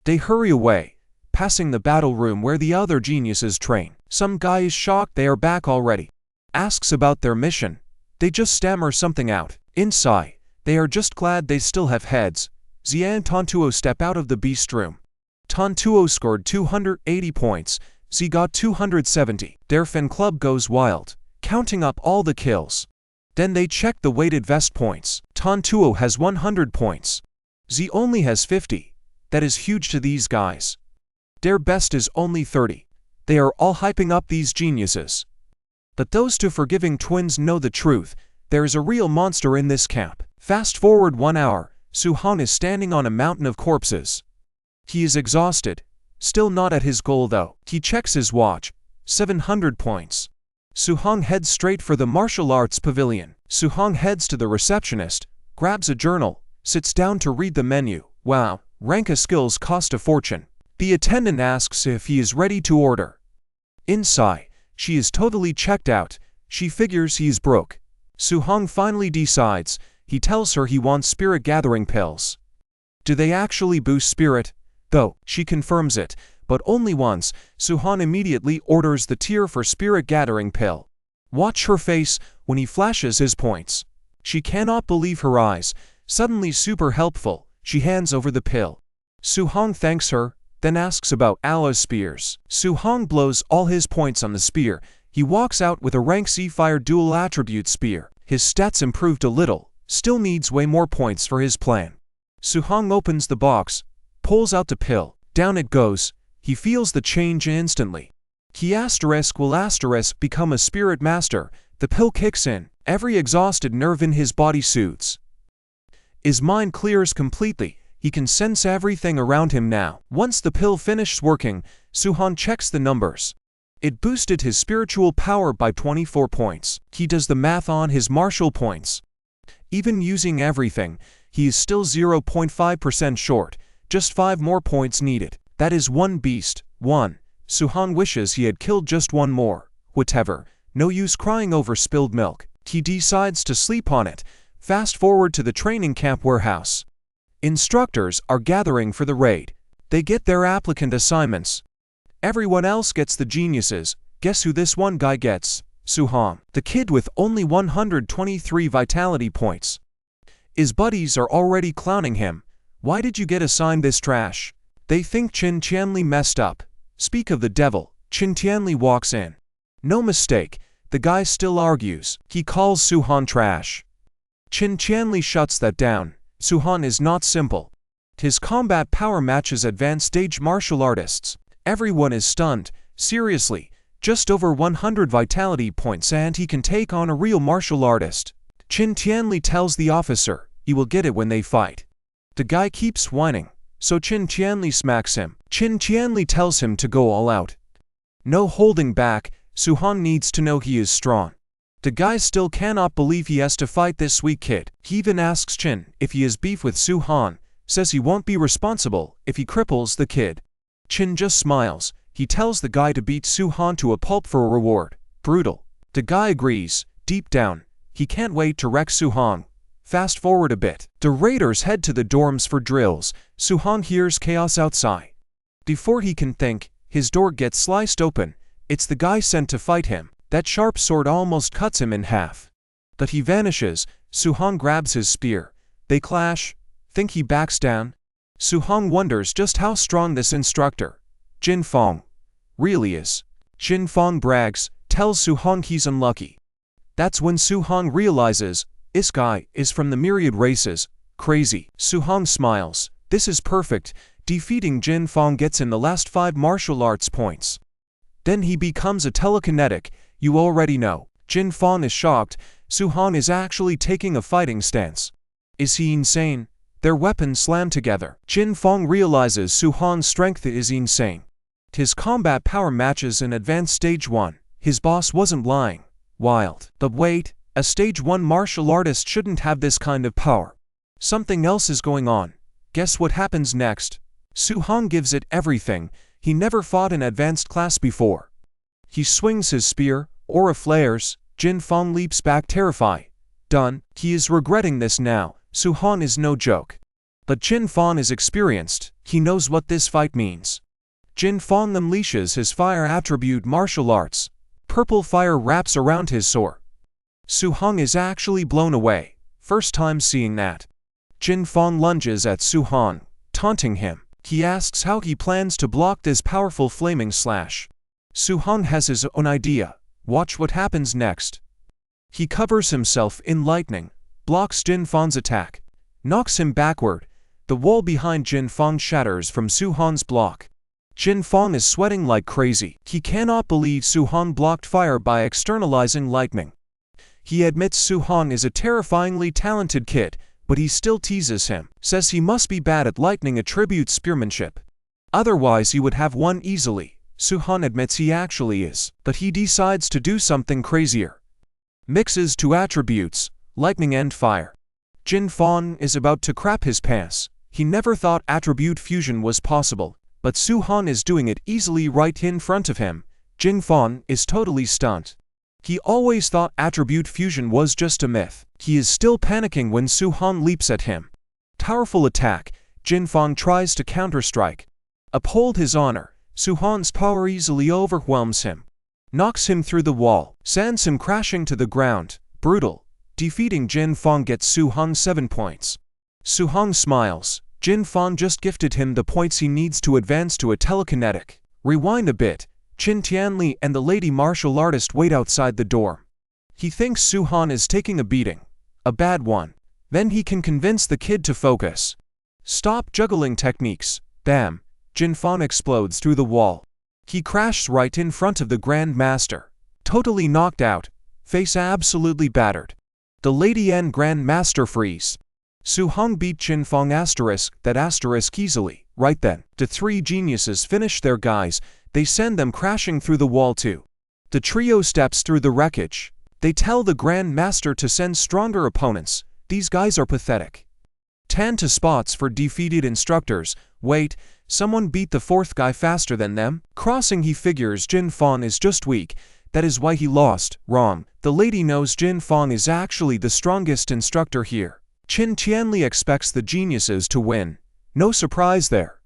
They hurry away, passing the battle room where the other geniuses train. Some guy is shocked they are back already. Asks about their mission. They just stammer something out. Inside, they are just glad they still have heads. Xia and Tantuo step out of the beast room. Tantuo scored 280 points. Xi got 270. Their fan club goes wild, counting up all the kills. Then they check the weighted vest points. Tantuo has 100 points. Xi only has 50. That is huge to these guys. Their best is only 30. They are all hyping up these geniuses. But those two forgiving twins know the truth. There is a real monster in this camp. Fast forward 1 hour. Su-hong is standing on a mountain of corpses. He is exhausted. Still not at his goal though. He checks his watch. 700 points. Su-hong heads straight for the martial arts pavilion. Su-hong heads to the receptionist, grabs a journal, sits down to read the menu. Wow, Ranka skills cost a fortune. The attendant asks if he is ready to order. Inside, she is totally checked out. She figures he is broke. Su-hong finally decides. He tells her he wants spirit gathering pills. Do they actually boost spirit? Though, she confirms it, but only once. Su-hong immediately orders the tier for spirit gathering pill. Watch her face when he flashes his points. She cannot believe her eyes. Suddenly super helpful, she hands over the pill. Su-hong thanks her, then asks about Allah's spears. Su-hong blows all his points on the spear. He walks out with a rank C fire dual attribute spear. His stats improved a little, still needs way more points for his plan. Su-hong opens the box, pulls out the pill. Down it goes. He feels the change instantly. He will become a spirit master. The pill kicks in. Every exhausted nerve in his body soothes. His mind clears completely. He can sense everything around him now. Once the pill finishes working, Su-hong checks the numbers. It boosted his spiritual power by 24 points. He does the math on his martial points. Even using everything, he is still 0.5% short. Just 5 more points needed. That is one beast. 1. Su-hong wishes he had killed just one more. Whatever. No use crying over spilled milk. He decides to sleep on it. Fast forward to the training camp warehouse. Instructors are gathering for the raid. They get their applicant assignments. Everyone else gets the geniuses. Guess who this one guy gets? Su-hong. The kid with only 123 vitality points. His buddies are already clowning him. Why did you get assigned this trash? They think Qin Tianli messed up. Speak of the devil, Qin Tianli walks in. No mistake, the guy still argues. He calls Su-hong trash. Qin Tianli shuts that down. Su-hong is not simple. His combat power matches advanced stage martial artists. Everyone is stunned. Seriously, just over 100 vitality points and he can take on a real martial artist. Qin Tianli tells the officer, he will get it when they fight. The guy keeps whining, so Qin Tianli smacks him. Qin Tianli tells him to go all out. No holding back. Su-hong needs to know he is strong. The guy still cannot believe he has to fight this weak kid. He even asks Qin if he has beef with Su-hong, says he won't be responsible if he cripples the kid. Qin just smiles. He tells the guy to beat Su-hong to a pulp for a reward. Brutal. The guy agrees. Deep down, he can't wait to wreck Su-hong. Fast forward a bit. The raiders head to the dorms for drills. Su-hong hears chaos outside. Before he can think, his door gets sliced open. It's the guy sent to fight him. That sharp sword almost cuts him in half. But he vanishes. Su-hong grabs his spear. They clash. Think he backs down? Su-hong wonders just how strong this instructor, Jin Fong, really is. Jin Fong brags, tells Su-hong he's unlucky. That's when Su-hong realizes, this guy is from the myriad races. Crazy. Su-hong smiles. This is perfect. Defeating Jin Fong gets him the last 5 martial arts points. Then he becomes a telekinetic. You already know. Jin Fong is shocked. Su-hong is actually taking a fighting stance. Is he insane? Their weapons slam together. Jin Fong realizes Su-hong's strength is insane. His combat power matches in advanced stage 1. His boss wasn't lying. Wild. But wait, a stage 1 martial artist shouldn't have this kind of power. Something else is going on. Guess what happens next? Su-hong gives it everything. He never fought an advanced class before. He swings his spear, aura flares, Jin Fong leaps back terrified. Done. He is regretting this now. Su-hong is no joke. But Jin Fong is experienced. He knows what this fight means. Jin Fong unleashes his fire attribute martial arts. Purple fire wraps around his sword. Su-hong is actually blown away. First time seeing that. Jin Fong lunges at Su-hong, taunting him. He asks how he plans to block this powerful flaming slash. Su-hong has his own idea. Watch what happens next. He covers himself in lightning, blocks Jin Fong's attack, knocks him backward. The wall behind Jin Fong shatters from Su-hong's block. Jin Fong is sweating like crazy. He cannot believe Su-hong blocked fire by externalizing lightning. He admits Su-hong is a terrifyingly talented kid, but he still teases him, says he must be bad at lightning attribute spearmanship. Otherwise he would have won easily. Su-hong admits he actually is, but he decides to do something crazier. Mixes two attributes, lightning and fire. Jin Fong is about to crap his pants. He never thought attribute fusion was possible, but Su-hong is doing it easily right in front of him. Jin Fong is totally stunned. He always thought attribute fusion was just a myth. He is still panicking when Su-hong leaps at him. Powerful attack. Jin Fong tries to counter-strike. Uphold his honor. Su-hong's power easily overwhelms him. Knocks him through the wall. Sends him crashing to the ground. Brutal. Defeating Jin Fong gets Su-hong 7 points. Su-hong smiles. Jin Fong just gifted him the points he needs to advance to a telekinetic. Rewind a bit. Qin Tianli and the lady martial artist wait outside the dorm. He thinks Su-hong is taking a beating. A bad one. Then he can convince the kid to focus. Stop juggling techniques. Bam. Jin Fong explodes through the wall. He crashes right in front of the Grand Master. Totally knocked out. Face absolutely battered. The lady and Grand Master freeze. Su-hong beat Jin Fong ** easily. Right then, the three geniuses finish their guys. They send them crashing through the wall too. The trio steps through the wreckage. They tell the Grand Master to send stronger opponents. These guys are pathetic. 10 to spots for defeated instructors. Wait, someone beat the fourth guy faster than them? Crossing he figures Jin Fong is just weak. That is why he lost. Wrong. The lady knows Jin Fong is actually the strongest instructor here. Qin Tianli expects the geniuses to win. No surprise there.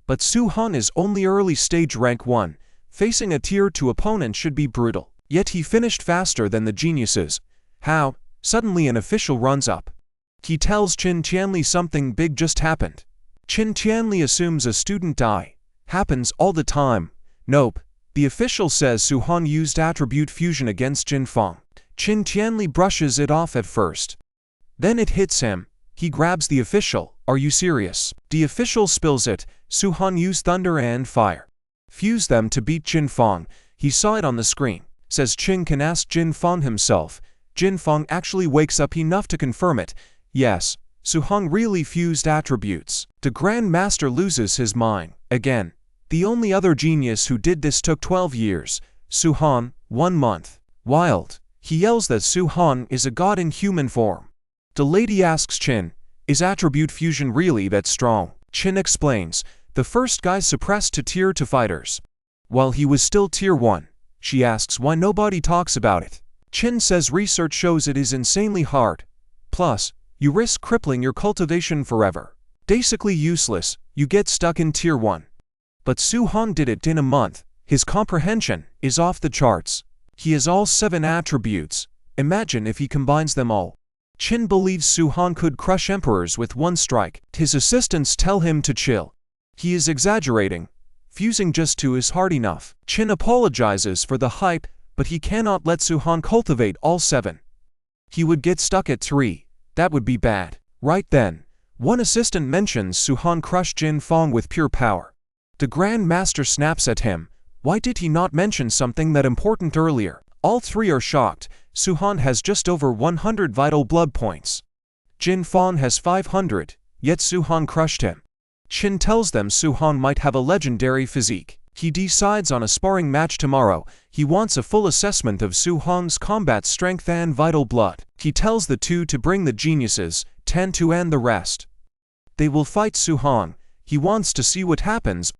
But Su-hong is only early stage rank 1. Facing a tier 2 opponent should be brutal. Yet he finished faster than the geniuses. How? Suddenly an official runs up. He tells Qin Tianli something big just happened. Qin Tianli assumes a student died. Happens all the time. Nope. The official says Su-hong used attribute fusion against Jin Fong. Qin Tianli brushes it off at first. Then it hits him. He grabs the official. Are you serious? The official spills it. Su-hong used thunder and fire. Fuse them to beat Jin Fong. He saw it on the screen. Says Qin can ask Jin Fong himself. Jin Fong actually wakes up enough to confirm it. Yes, Su-hong really fused attributes. The Grand Master loses his mind. Again. The only other genius who did this took 12 years. Su-hong, 1 month. Wild. He yells that Su-hong is a god in human form. The lady asks Qin, is attribute fusion really that strong? Qin explains, the first guy suppressed to tier 2 fighters. While he was still tier 1. She asks why nobody talks about it. Qin says research shows it is insanely hard. Plus, you risk crippling your cultivation forever. Basically useless, you get stuck in tier 1. But Su-hong did it in a month. His comprehension is off the charts. He has all 7 attributes. Imagine if he combines them all. Qin believes Su-hong could crush emperors with 1 strike. His assistants tell him to chill. He is exaggerating. Fusing just 2 is hard enough. Qin apologizes for the hype, but he cannot let Su-hong cultivate all 7. He would get stuck at 3. That would be bad. Right then, one assistant mentions Su-hong crushed Jin Fong with pure power. The Grand Master snaps at him. Why did he not mention something that important earlier? All 3 are shocked. Su-hong has just over 100 vital blood points. Jin Fong has 500, yet Su-hong crushed him. Qin tells them Su-hong might have a legendary physique. He decides on a sparring match tomorrow. He wants a full assessment of Su-hong's combat strength and vital blood. He tells the two to bring the geniuses, 10 to end the rest. They will fight Su-hong. He wants to see what happens,